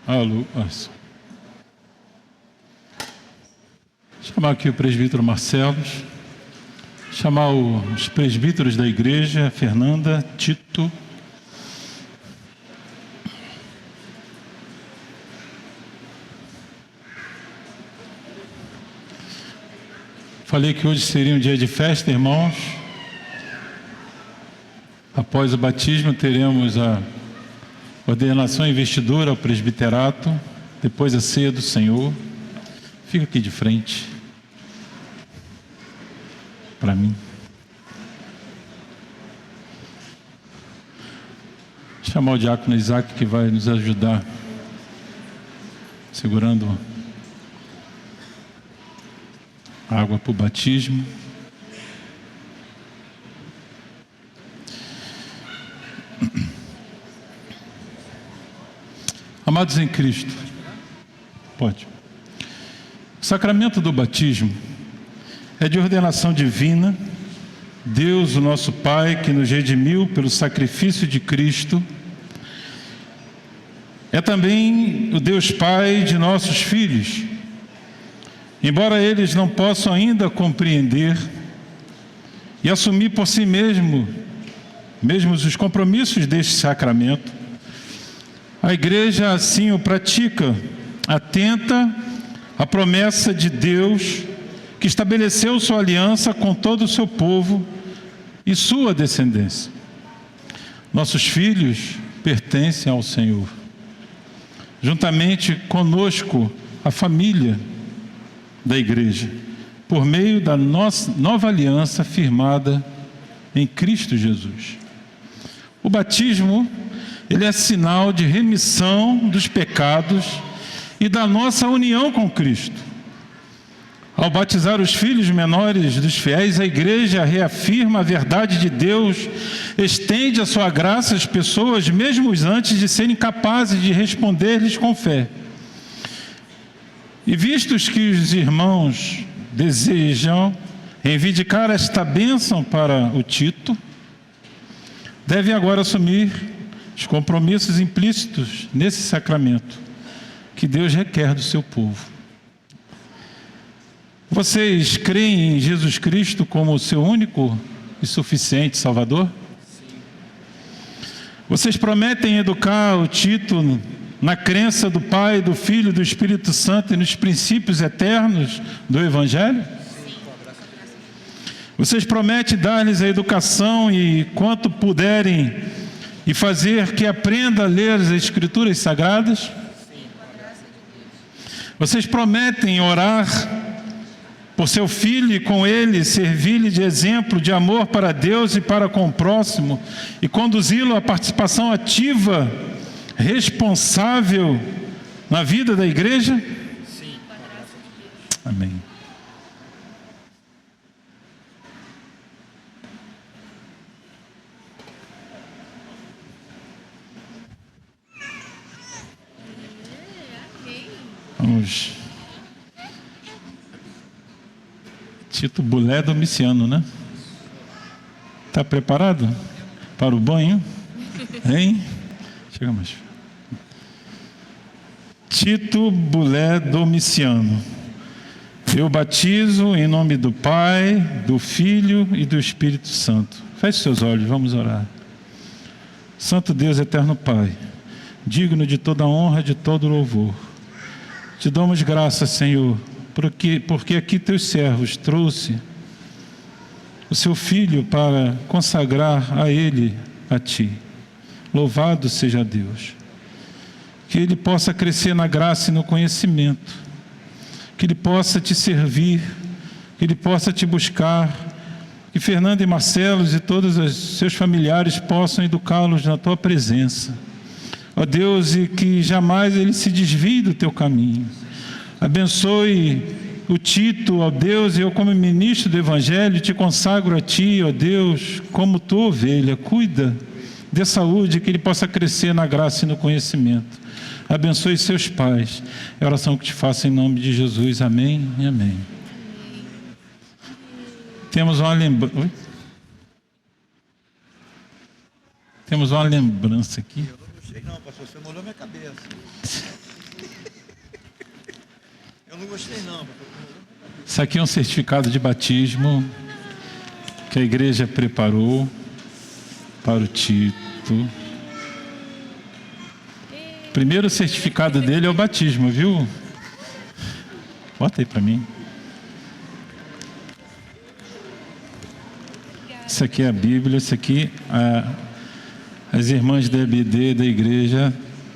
Alô. Nossa. Chamar aqui o presbítero Marcelos. Chamar os presbíteros da igreja, Fernanda, Tito. Falei que hoje seria um dia de festa, irmãos. Após o batismo teremos a ordenação e investidura ao presbiterato, depois a ceia do Senhor. Fica aqui de frente para mim. Chamar o diácono Isaac, que vai nos ajudar segurando água para o batismo. Amados em Cristo, pode. O sacramento do batismo é de ordenação divina. Deus, o nosso Pai, que nos redimiu pelo sacrifício de Cristo, é também o Deus Pai de nossos filhos. Embora eles não possam ainda compreender e assumir por si mesmos os compromissos deste sacramento, a igreja assim o pratica, atenta à promessa de Deus, que estabeleceu sua aliança com todo o seu povo e sua descendência. Nossos filhos pertencem ao Senhor. Juntamente conosco, a família da igreja, por meio da nossa nova aliança firmada em Cristo Jesus. O batismo, ele é sinal de remissão dos pecados e da nossa união com Cristo. Ao batizar os filhos menores dos fiéis, a igreja reafirma a verdade de Deus, estende a sua graça às pessoas, mesmo antes de serem capazes de responder-lhes com fé. E vistos que os irmãos desejam reivindicar esta bênção para o Tito, devem agora assumir os compromissos implícitos nesse sacramento que Deus requer do seu povo. Vocês creem em Jesus Cristo como o seu único e suficiente Salvador? Sim. Vocês prometem educar o Tito na crença do Pai, do Filho e do Espírito Santo e nos princípios eternos do Evangelho? Sim. Vocês prometem dar-lhes a educação e quanto puderem e fazer que aprenda a ler as Escrituras Sagradas? Sim. Vocês prometem orar por seu filho e com ele servir-lhe de exemplo de amor para Deus e para com o próximo e conduzi-lo à participação ativa, responsável na vida da igreja? Sim. Amém. Vamos. Tito Bulé Domiciano, né? Está preparado para o banho? Hein? Chega mais. Tito Bulé Domiciano. Eu batizo em nome do Pai, do Filho e do Espírito Santo. Feche seus olhos, vamos orar. Santo Deus, eterno Pai, digno de toda honra, de todo louvor, te damos graças, Senhor, porque aqui teus servos trouxe o seu filho para consagrar a ele, a ti. Louvado seja Deus. Que ele possa crescer na graça e no conhecimento que ele possa te servir, que ele possa te buscar, que Fernando e Marcelo e todos os seus familiares possam educá-los na tua presença. Ó Deus, e que jamais ele se desvie do teu caminho. Abençoe o Tito, ó Deus, e eu como ministro do Evangelho te consagro a ti, ó Deus, como tua ovelha. Cuida, dê saúde, que ele possa crescer na graça e no conhecimento. Abençoe seus pais. É a oração que te faço em nome de Jesus. Amém e amém. Temos uma lembrança. Oi? Temos uma lembrança aqui. Eu não gostei não, pastor, você molhou minha cabeça. Eu não gostei não, pastor. Isso aqui é um certificado de batismo que a igreja preparou para o Tito. O primeiro certificado dele é o batismo, viu? Bota aí para mim. Isso aqui é a Bíblia, isso aqui as irmãs da EBD da igreja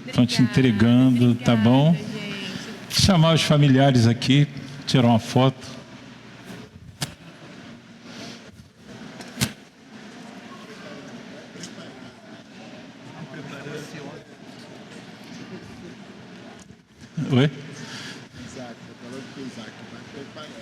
estão te entregando, tá bom? Vou chamar os familiares aqui, tirar uma foto. Oi? Isaac, falando com o Isaac, vai preparar.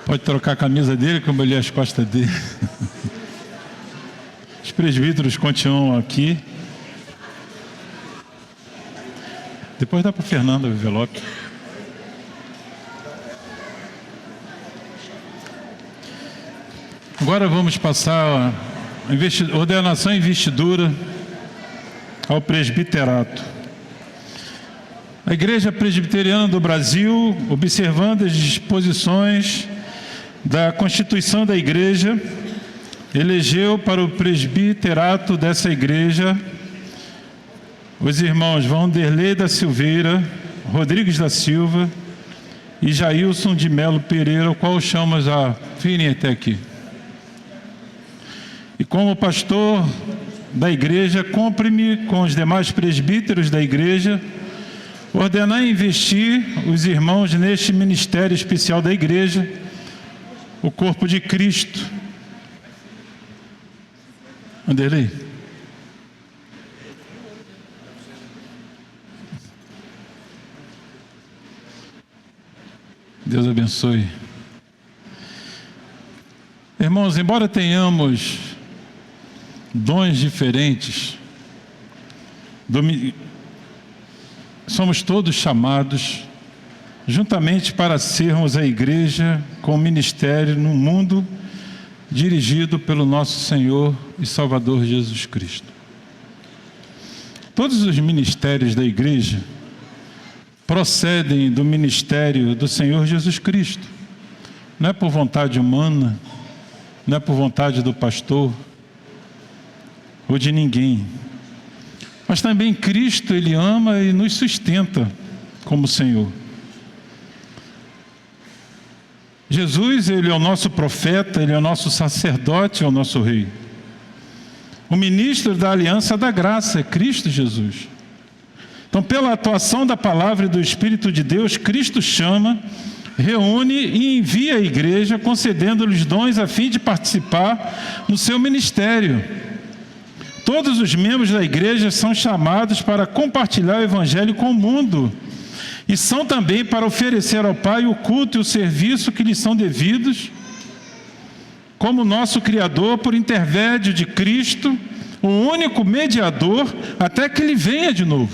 Pode trocar a camisa dele, que eu molhei as costas dele. Os presbíteros continuam aqui. Depois dá para o Fernando o envelope. Agora vamos passar a ordenação e investidura ao presbiterato. A Igreja Presbiteriana do Brasil, observando as disposições da Constituição da Igreja, elegeu para o presbiterato dessa igreja os irmãos Vanderlei da Silveira, Rodrigues da Silva e Jailson de Melo Pereira, o qual chamamos a... Virem até aqui. E como pastor da igreja, cumpre-me com os demais presbíteros da igreja ordenar e investir os irmãos neste ministério especial da igreja, o corpo de Cristo. Vanderlei. Deus abençoe. Irmãos, embora tenhamos dons diferentes, somos todos chamados juntamente para sermos a igreja com ministério no mundo dirigido pelo nosso Senhor e Salvador Jesus Cristo. Todos os ministérios da igreja procedem do ministério do Senhor Jesus Cristo. Não é por vontade humana, não é por vontade do pastor ou de ninguém. Mas também Cristo, Ele ama e nos sustenta como Senhor. Jesus, Ele é o nosso profeta, Ele é o nosso sacerdote, é o nosso rei. O ministro da aliança da graça é Cristo Jesus. Então, pela atuação da palavra e do Espírito de Deus, Cristo chama, reúne e envia a igreja, concedendo-lhes dons a fim de participar no seu ministério. Todos os membros da igreja são chamados para compartilhar o evangelho com o mundo e são também para oferecer ao Pai o culto e o serviço que lhes são devidos, como nosso Criador, por intermédio de Cristo, o único mediador, até que Ele venha de novo.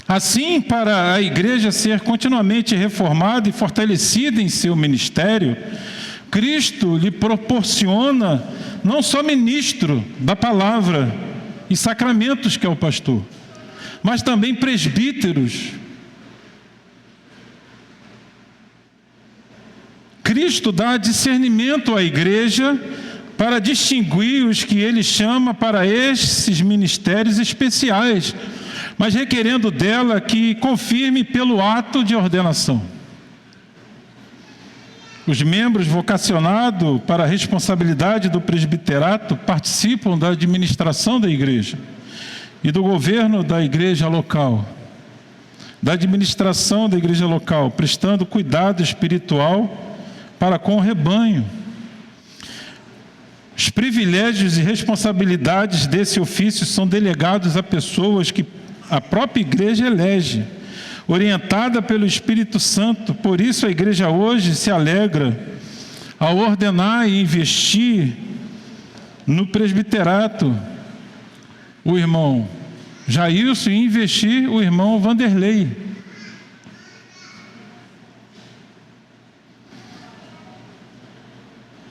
Assim, para a igreja ser continuamente reformada e fortalecida em seu ministério, Cristo lhe proporciona não só ministro da palavra e sacramentos, que é o pastor, mas também presbíteros. Cristo dá discernimento à igreja para distinguir os que Ele chama para esses ministérios especiais, mas requerendo dela que confirme pelo ato de ordenação. Os membros vocacionados para a responsabilidade do presbiterato participam da administração da igreja e do governo da igreja local, da administração da igreja local, prestando cuidado espiritual para com o rebanho. Os privilégios e responsabilidades desse ofício são delegados a pessoas que a própria igreja elege, orientada pelo Espírito Santo. Por isso a igreja hoje se alegra ao ordenar e investir no presbiterato o irmão Jailson e investir o irmão Vanderlei.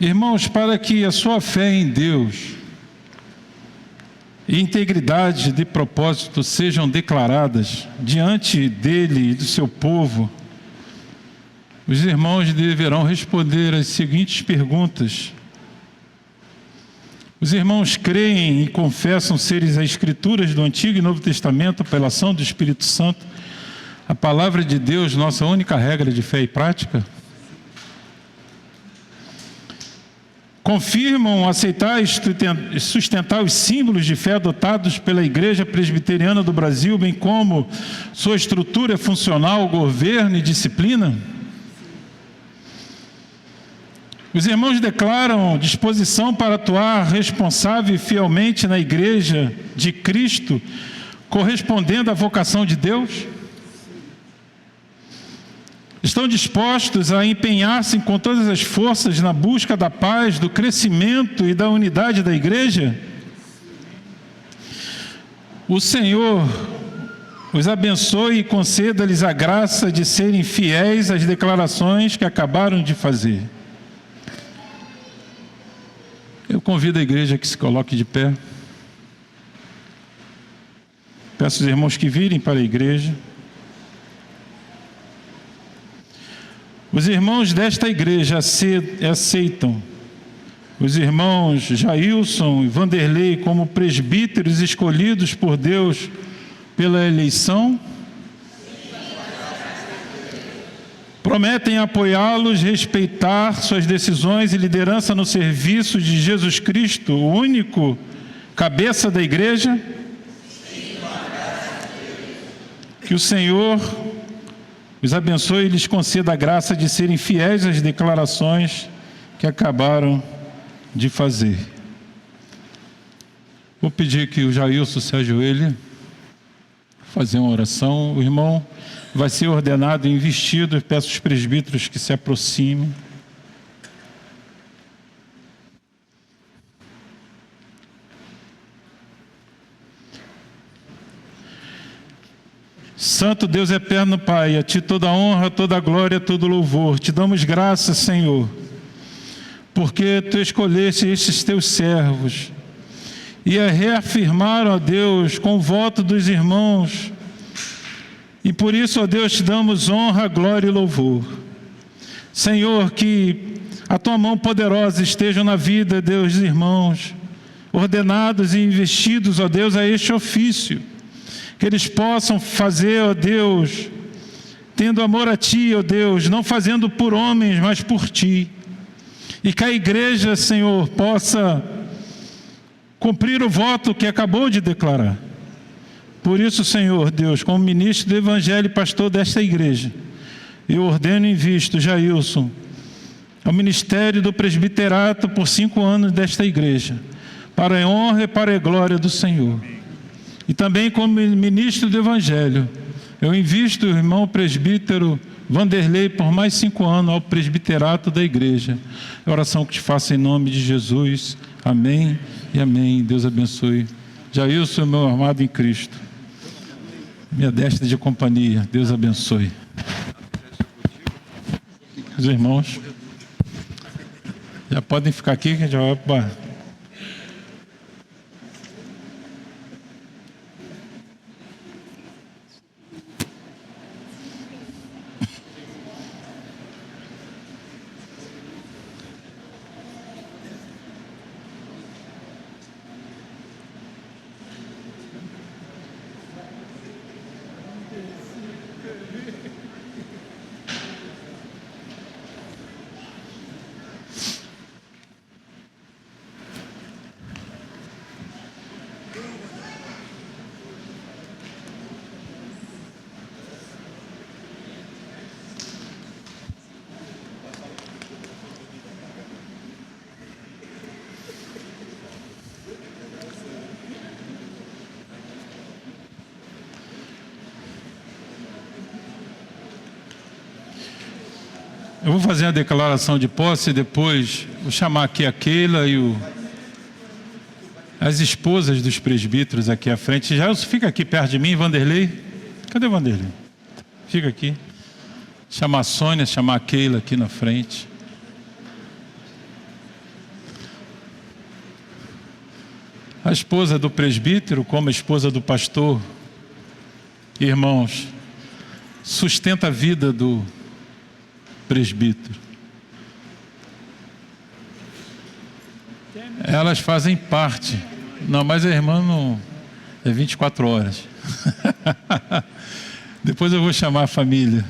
Irmãos, para que a sua fé em Deus e integridade de propósito sejam declaradas diante dele e do seu povo, os irmãos deverão responder as seguintes perguntas. Os irmãos creem e confessam seres as Escrituras do Antigo e Novo Testamento pela ação do Espírito Santo, a palavra de Deus, nossa única regra de fé e prática? Confirmam aceitar e sustentar os símbolos de fé adotados pela Igreja Presbiteriana do Brasil, bem como sua estrutura funcional, governo e disciplina? Os irmãos declaram disposição para atuar responsável e fielmente na Igreja de Cristo, correspondendo à vocação de Deus? Estão dispostos a empenhar-se com todas as forças na busca da paz, do crescimento e da unidade da igreja? O Senhor os abençoe e conceda-lhes a graça de serem fiéis às declarações que acabaram de fazer. Eu convido a igreja que se coloque de pé. Peço aos irmãos que virem para a igreja. Os irmãos desta igreja aceitam os irmãos Jailson e Vanderlei como presbíteros escolhidos por Deus pela eleição? Prometem apoiá-los, respeitar suas decisões e liderança no serviço de Jesus Cristo, o único cabeça da igreja? Que o Senhor os abençoe e lhes conceda a graça de serem fiéis às declarações que acabaram de fazer. Vou pedir que o Jailson se ajoelhe, fazer uma oração. O irmão vai ser ordenado e investido. Eu peço aos presbíteros que se aproximem. Santo Deus eterno Pai, a Ti toda a honra, toda a glória, todo louvor. Te damos graças, Senhor, porque Tu escolheste estes Teus servos e a reafirmaram, ó Deus, com o voto dos irmãos. E por isso, ó Deus, Te damos honra, glória e louvor. Senhor, que a Tua mão poderosa esteja na vida, Deus, dos irmãos, ordenados e investidos, ó Deus, a este ofício. Que eles possam fazer, ó Deus, tendo amor a Ti, ó Deus, não fazendo por homens, mas por Ti. E que a igreja, Senhor, possa cumprir o voto que acabou de declarar. Por isso, Senhor Deus, como ministro do Evangelho e pastor desta igreja, eu ordeno e invisto Jailson ao ministério do presbiterato por 5 anos desta igreja, para a honra e para a glória do Senhor. E também como ministro do Evangelho, eu invisto o irmão presbítero Vanderlei por mais 5 anos ao presbiterato da igreja. É a oração que te faço em nome de Jesus. Amém e amém. Deus abençoe. Jailson, meu amado em Cristo, minha destra de companhia. Deus abençoe. Os irmãos já podem ficar aqui que a gente vai para... Eu vou fazer a declaração de posse e depois vou chamar aqui a Keila e as esposas dos presbíteros aqui à frente. Já fica aqui perto de mim, Vanderlei. Cadê o Vanderlei? Fica aqui. Chamar a Sônia, chamar a Keila aqui na frente. A esposa do presbítero, como a esposa do pastor, irmãos, sustenta a vida do presbítero. Elas fazem parte. Não, mas a irmã não é 24 horas. Depois eu vou chamar a família.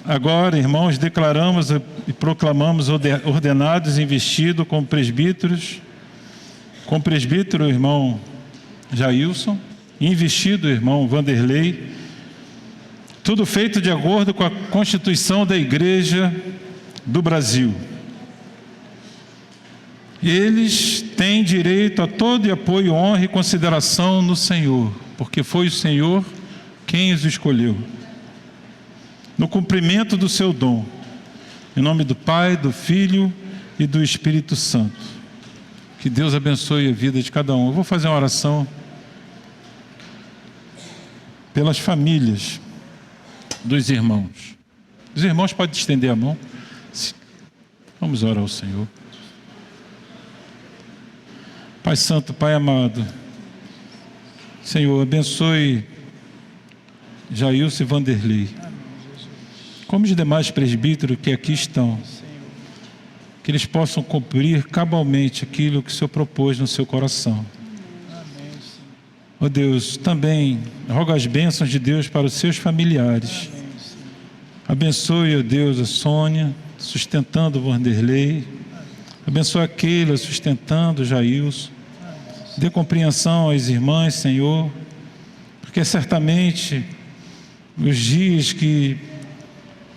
Agora, irmãos, declaramos e proclamamos ordenados e investidos como presbíteros, com presbítero o irmão Jailson, investido o irmão Vanderlei. Tudo feito de acordo com a Constituição da Igreja do Brasil. Eles têm direito a todo apoio, honra e consideração no Senhor, porque foi o Senhor quem os escolheu. No cumprimento do seu dom. Em nome do Pai, do Filho e do Espírito Santo. Que Deus abençoe a vida de cada um. Eu vou fazer uma oração pelas famílias dos irmãos. Os irmãos podem estender a mão. Vamos orar ao Senhor. Pai Santo, Pai amado, Senhor, abençoe Jailson e Vanderlei, como os demais presbíteros que aqui estão, que eles possam cumprir cabalmente aquilo que o Senhor propôs no seu coração. Ó Deus, também rogo as bênçãos de Deus para os seus familiares. Abençoe, ó Deus, a Sônia, sustentando o Vanderlei. Abençoe a Keila, sustentando o Jailson. Dê compreensão às irmãs, Senhor, porque certamente os dias que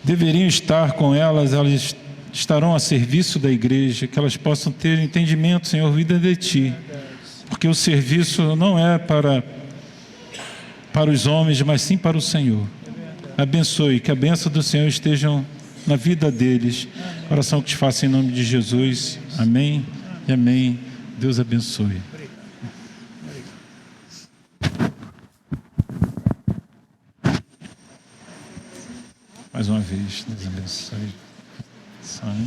deveriam estar com elas, elas estarão a serviço da igreja, que elas possam ter entendimento, Senhor, vida de Ti. Porque o serviço não é para os homens, mas sim para o Senhor. Abençoe, que a bênção do Senhor esteja na vida deles. Oração que te faço em nome de Jesus. Amém e amém. Deus abençoe. Mais uma vez, Deus abençoe. Sai.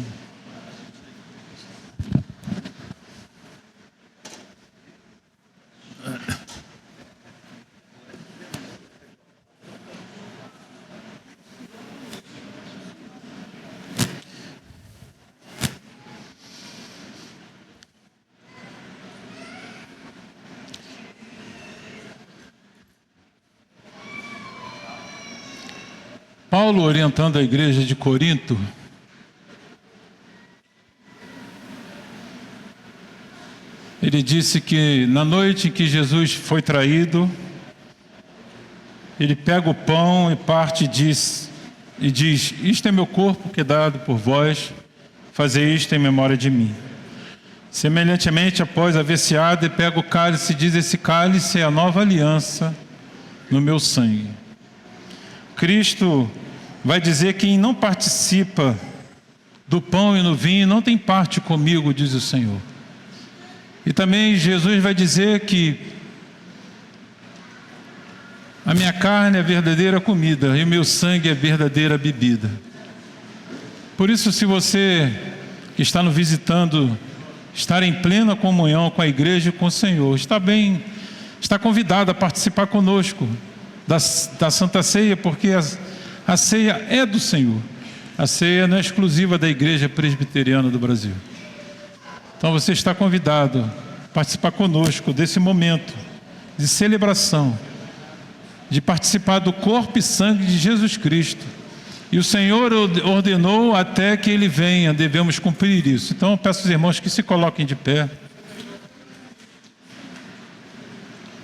Paulo, orientando a igreja de Corinto, ele disse que na noite em que Jesus foi traído, ele pega o pão e parte e diz: isto é meu corpo que é dado por vós, fazei isto em memória de mim. Semelhantemente, após haver ceado, ele pega o cálice e diz: esse cálice é a nova aliança no meu sangue. Cristo vai dizer que quem não participa do pão e no vinho não tem parte comigo, diz o Senhor. E também Jesus vai dizer que a minha carne é a verdadeira comida e o meu sangue é a verdadeira bebida. Por isso, se você que está nos visitando estar em plena comunhão com a igreja e com o Senhor, está convidado a participar conosco da Santa Ceia, porque a ceia é do Senhor. A ceia não é exclusiva da Igreja Presbiteriana do Brasil. Então você está convidado a participar conosco desse momento de celebração, de participar do corpo e sangue de Jesus Cristo. E o Senhor ordenou até que Ele venha, devemos cumprir isso. Então eu peço aos irmãos que se coloquem de pé.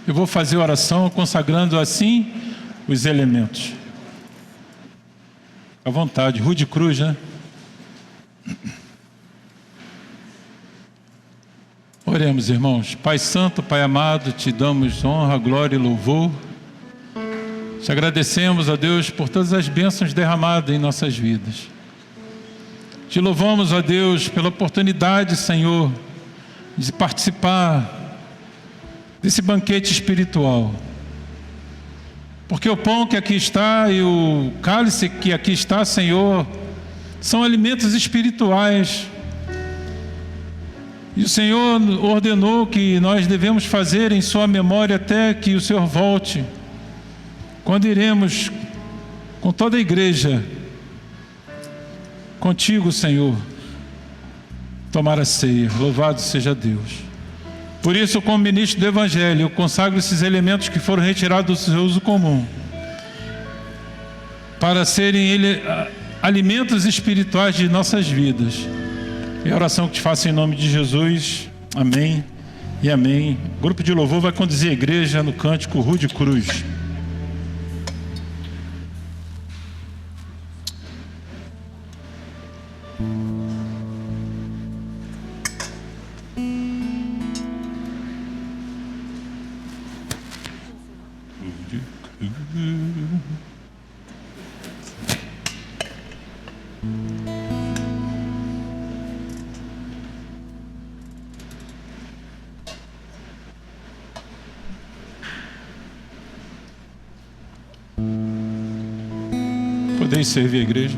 Eu vou fazer oração consagrando assim os elementos. À vontade, Rude Cruz, né? Oremos, irmãos. Pai Santo, Pai amado, te damos honra, glória e louvor. Te agradecemos, ó Deus, por todas as bênçãos derramadas em nossas vidas. Te louvamos, ó Deus, pela oportunidade, Senhor, de participar desse banquete espiritual. Porque o pão que aqui está e o cálice que aqui está, Senhor, são alimentos espirituais. E o Senhor ordenou que nós devemos fazer em sua memória até que o Senhor volte, quando iremos com toda a igreja contigo, Senhor, tomar a ceia. Louvado seja Deus. Por isso, como ministro do Evangelho, eu consagro esses elementos que foram retirados do seu uso comum, para serem alimentos espirituais de nossas vidas. É a oração que te faço em nome de Jesus. Amém e amém. O grupo de louvor vai conduzir a igreja no cântico Rude Cruz. Podeis servir a igreja.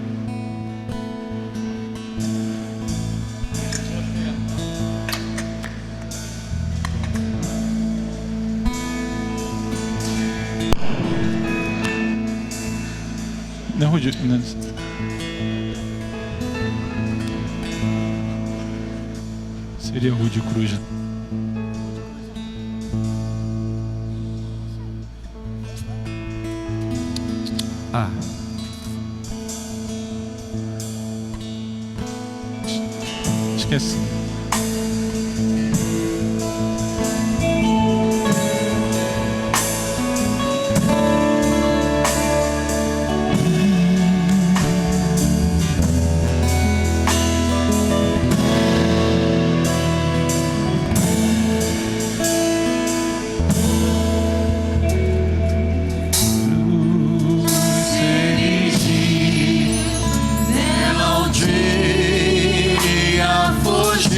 Não, Rudy, não. Seria Rude Cruz. Ah. Esqueci. Não dia fugir.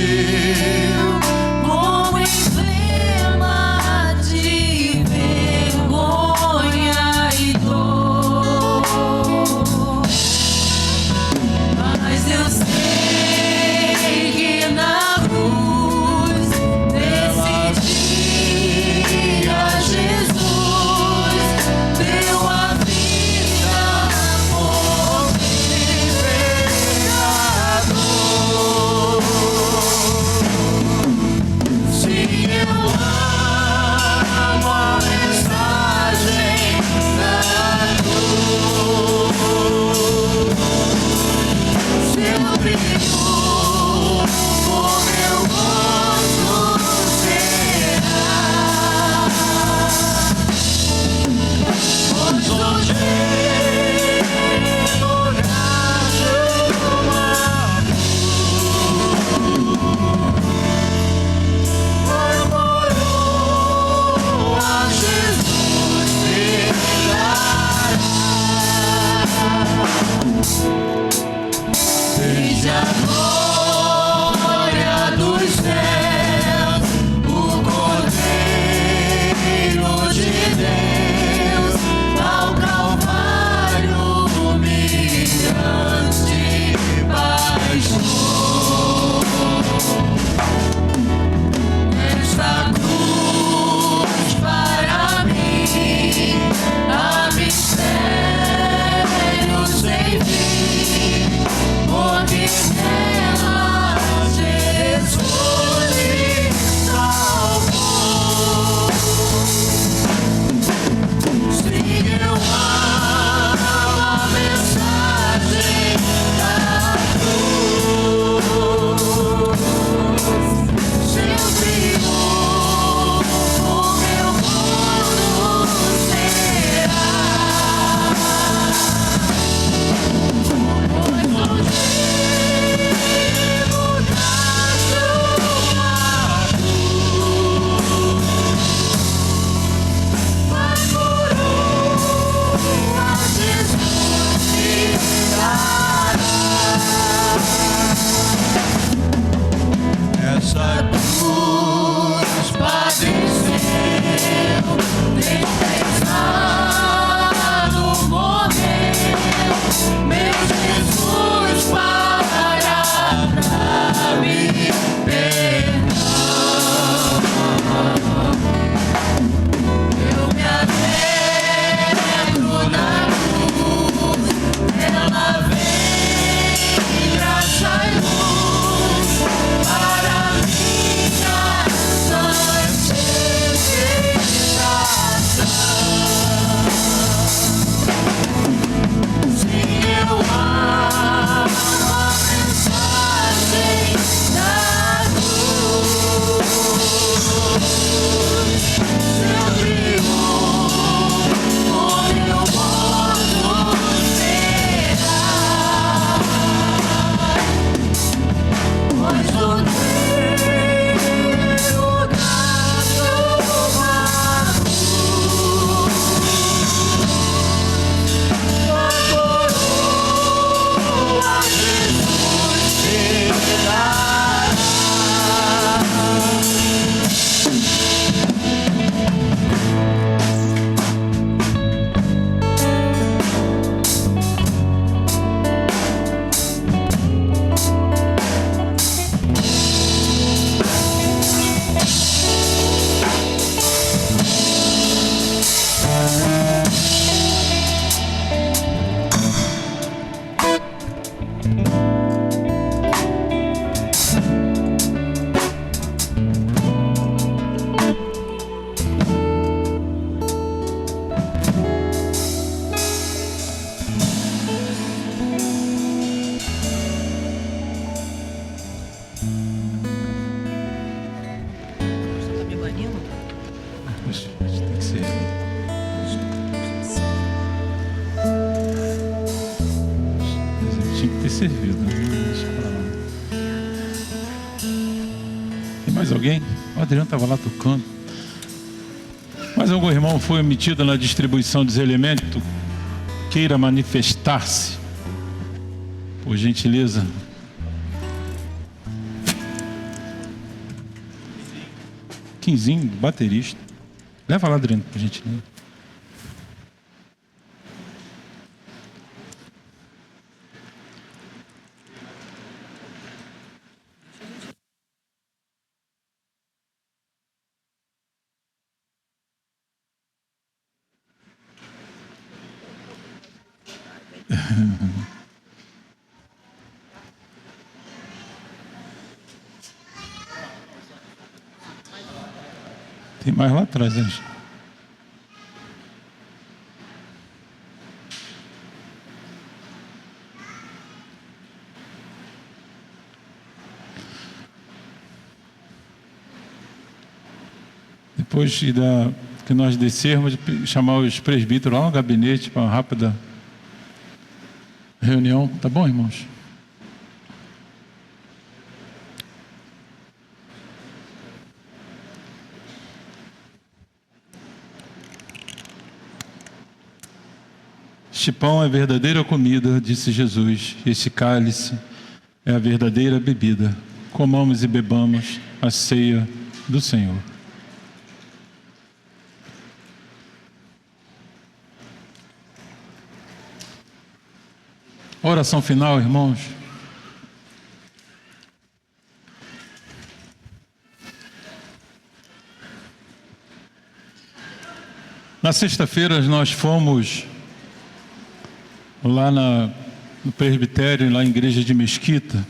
Tinha que ter servido, né? Deixa pra lá. Tem mais alguém? O Adriano estava lá tocando. Mais algum irmão foi omitido na distribuição dos elementos? Queira manifestar-se, por gentileza. Quinzinho, baterista. Leva lá, Adriano, por gentileza. Tem mais lá atrás, né? Depois que nós descermos, chamar os presbíteros lá no gabinete para uma rápida reunião. Tá bom, irmãos? Este pão é verdadeira comida, disse Jesus. Este cálice é a verdadeira bebida. Comamos e bebamos a ceia do Senhor. Oração final, irmãos. Na sexta-feira nós fomos lá no presbitério, lá em igreja de Mesquita,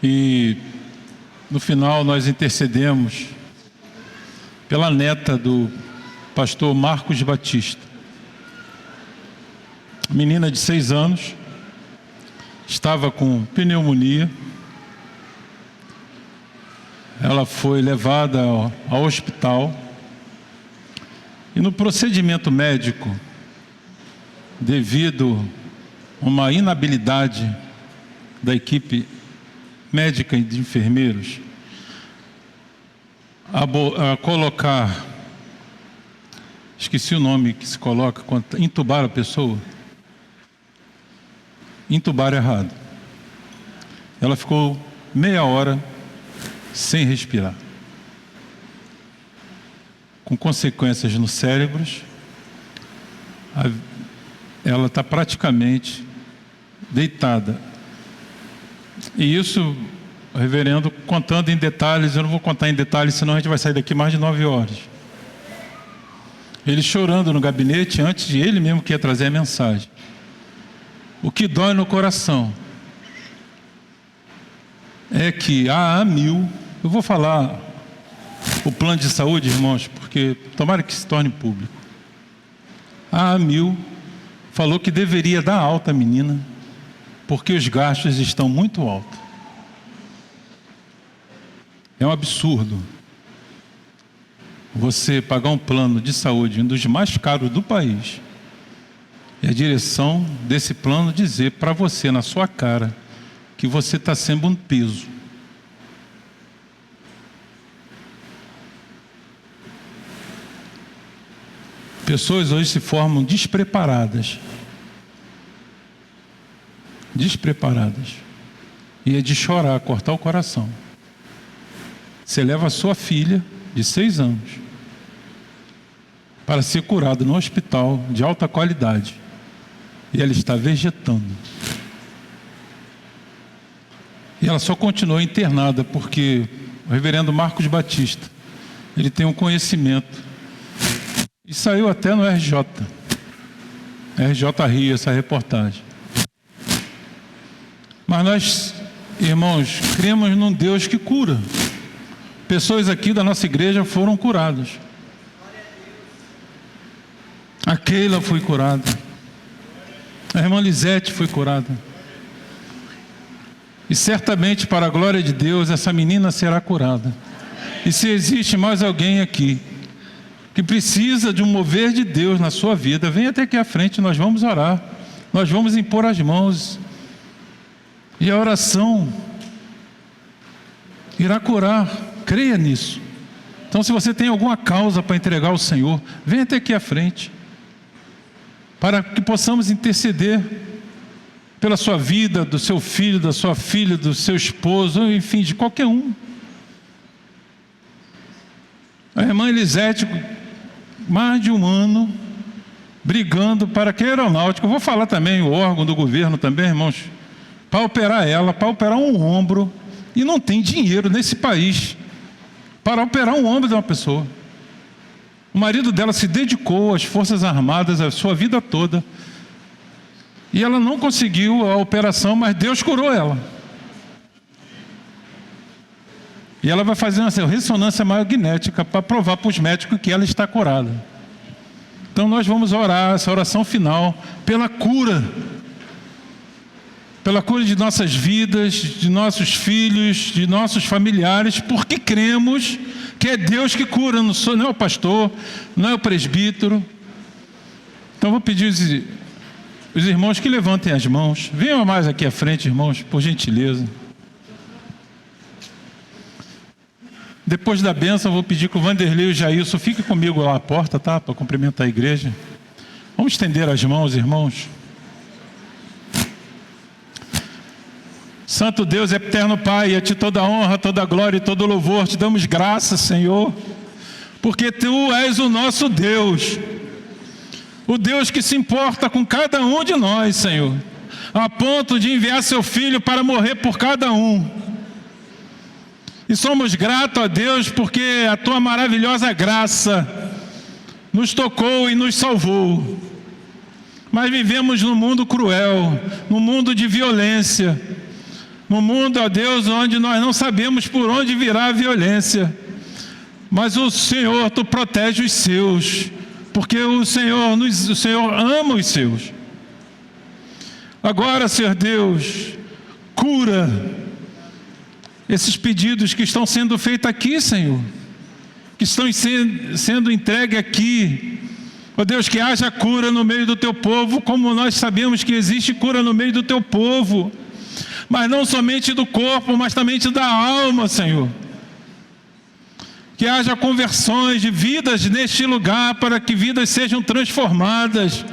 e no final nós intercedemos pela neta do pastor Marcos Batista, menina de 6 anos, estava com pneumonia. Ela foi levada ao hospital e no procedimento médico, devido a uma inabilidade da equipe médica e de enfermeiros a colocar, esqueci o nome que se coloca, intubar a pessoa, intubar errado. Ela ficou meia hora sem respirar, com consequências no cérebro. Ela está praticamente deitada. E isso, o reverendo, contando em detalhes, eu não vou contar em detalhes, senão a gente vai sair daqui mais de 9 horas. Ele chorando no gabinete, antes de ele mesmo que ia trazer a mensagem. O que dói no coração é que a AMIL, eu vou falar o plano de saúde, irmãos, porque tomara que se torne público. A AMIL falou que deveria dar alta à menina, porque os gastos estão muito altos. É um absurdo você pagar um plano de saúde, um dos mais caros do país, e a direção desse plano dizer para você, na sua cara, que você está sendo um peso. Pessoas hoje se formam despreparadas. Despreparadas. E é de chorar, cortar o coração. Você leva a sua filha de 6 anos para ser curada no hospital de alta qualidade. E ela está vegetando. E ela só continuou internada porque o reverendo Marcos Batista, ele tem um conhecimento. E saiu até no RJ Rio, essa reportagem. Mas nós, irmãos, cremos num Deus que cura. Pessoas aqui da nossa igreja foram curadas. A Keila foi curada. A irmã Lisete foi curada. E certamente, para a glória de Deus, essa menina será curada. E se existe mais alguém aqui que precisa de um mover de Deus na sua vida, venha até aqui à frente, nós vamos orar. Nós vamos impor as mãos. E a oração irá curar. Creia nisso. Então, se você tem alguma causa para entregar ao Senhor, venha até aqui à frente, para que possamos interceder pela sua vida, do seu filho, da sua filha, do seu esposo, enfim, de qualquer um. A irmã Elisete, mais de um ano, brigando para que a aeronáutica, eu vou falar também, o órgão do governo também, irmãos, para operar ela, para operar um ombro, e não tem dinheiro nesse país para operar um ombro de uma pessoa. O marido dela se dedicou às Forças Armadas a sua vida toda, e ela não conseguiu a operação, mas Deus curou ela. E ela vai fazer uma ressonância magnética para provar para os médicos que ela está curada. Então nós vamos orar essa oração final pela cura de nossas vidas, de nossos filhos, de nossos familiares, porque cremos que é Deus que cura, não é o pastor, não é o presbítero. Então vou pedir os irmãos que levantem as mãos. Venham mais aqui à frente, irmãos, por gentileza. Depois da bênção, eu vou pedir que o Vanderlei e o Jailson fiquem comigo lá à porta, tá? Para cumprimentar a igreja. Vamos estender as mãos, irmãos. Santo Deus, eterno Pai, a Ti toda a honra, toda a glória e todo o louvor. Te damos graças, Senhor, porque Tu és o nosso Deus. O Deus que se importa com cada um de nós, Senhor, a ponto de enviar Seu Filho para morrer por cada um. E somos gratos a Deus porque a Tua maravilhosa graça nos tocou e nos salvou. Mas vivemos num mundo cruel, num mundo de violência, num mundo, ó Deus, onde nós não sabemos por onde virá a violência. Mas o Senhor, Tu protege os Seus, porque o Senhor ama os Seus. Agora, Senhor Deus, cura esses pedidos que estão sendo feitos aqui, Senhor, que estão sendo entregues aqui. Ó Deus, que haja cura no meio do Teu povo, como nós sabemos que existe cura no meio do Teu povo, mas não somente do corpo, mas também da alma, Senhor. Que haja conversões de vidas neste lugar, para que vidas sejam transformadas.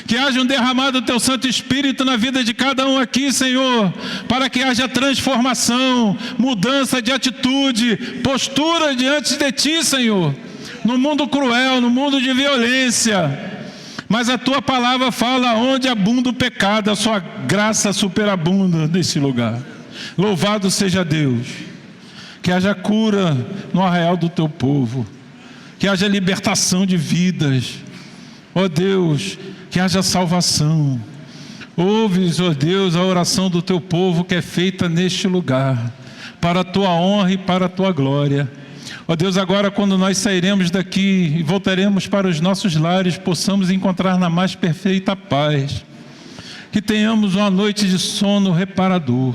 Que haja um derramado do Teu Santo Espírito na vida de cada um aqui, Senhor, para que haja transformação, mudança de atitude, postura diante de Ti, Senhor. No mundo cruel, no mundo de violência. Mas a Tua palavra fala: onde abunda o pecado, a Sua graça superabunda nesse lugar. Louvado seja Deus. Que haja cura no arraial do Teu povo, que haja libertação de vidas, ó Deus, que haja salvação. Ouves, ó Deus, a oração do Teu povo que é feita neste lugar, para a Tua honra e para a Tua glória. Ó Deus, agora quando nós sairemos daqui e voltaremos para os nossos lares, possamos encontrar na mais perfeita paz, que tenhamos uma noite de sono reparador,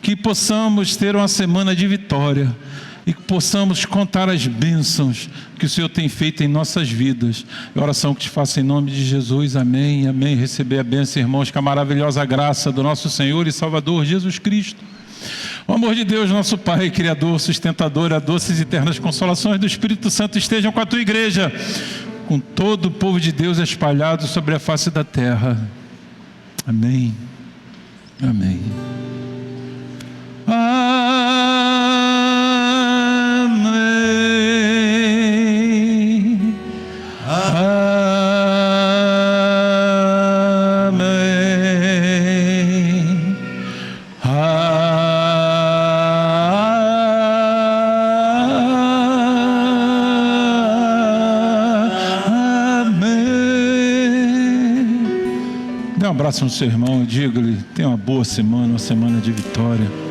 que possamos ter uma semana de vitória e que possamos contar as bênçãos que o Senhor tem feito em nossas vidas. É a oração que te faço em nome de Jesus, amém, amém. Receber a bênção, irmãos, com a maravilhosa graça do nosso Senhor e Salvador Jesus Cristo, o amor de Deus, nosso Pai, Criador, Sustentador, a doces e eternas consolações do Espírito Santo estejam com a Tua igreja, com todo o povo de Deus espalhado sobre a face da terra. Amém, amém. Amém. Amém. Amém. Dê um abraço no seu irmão e diga-lhe: tenha uma boa semana, uma semana de vitória.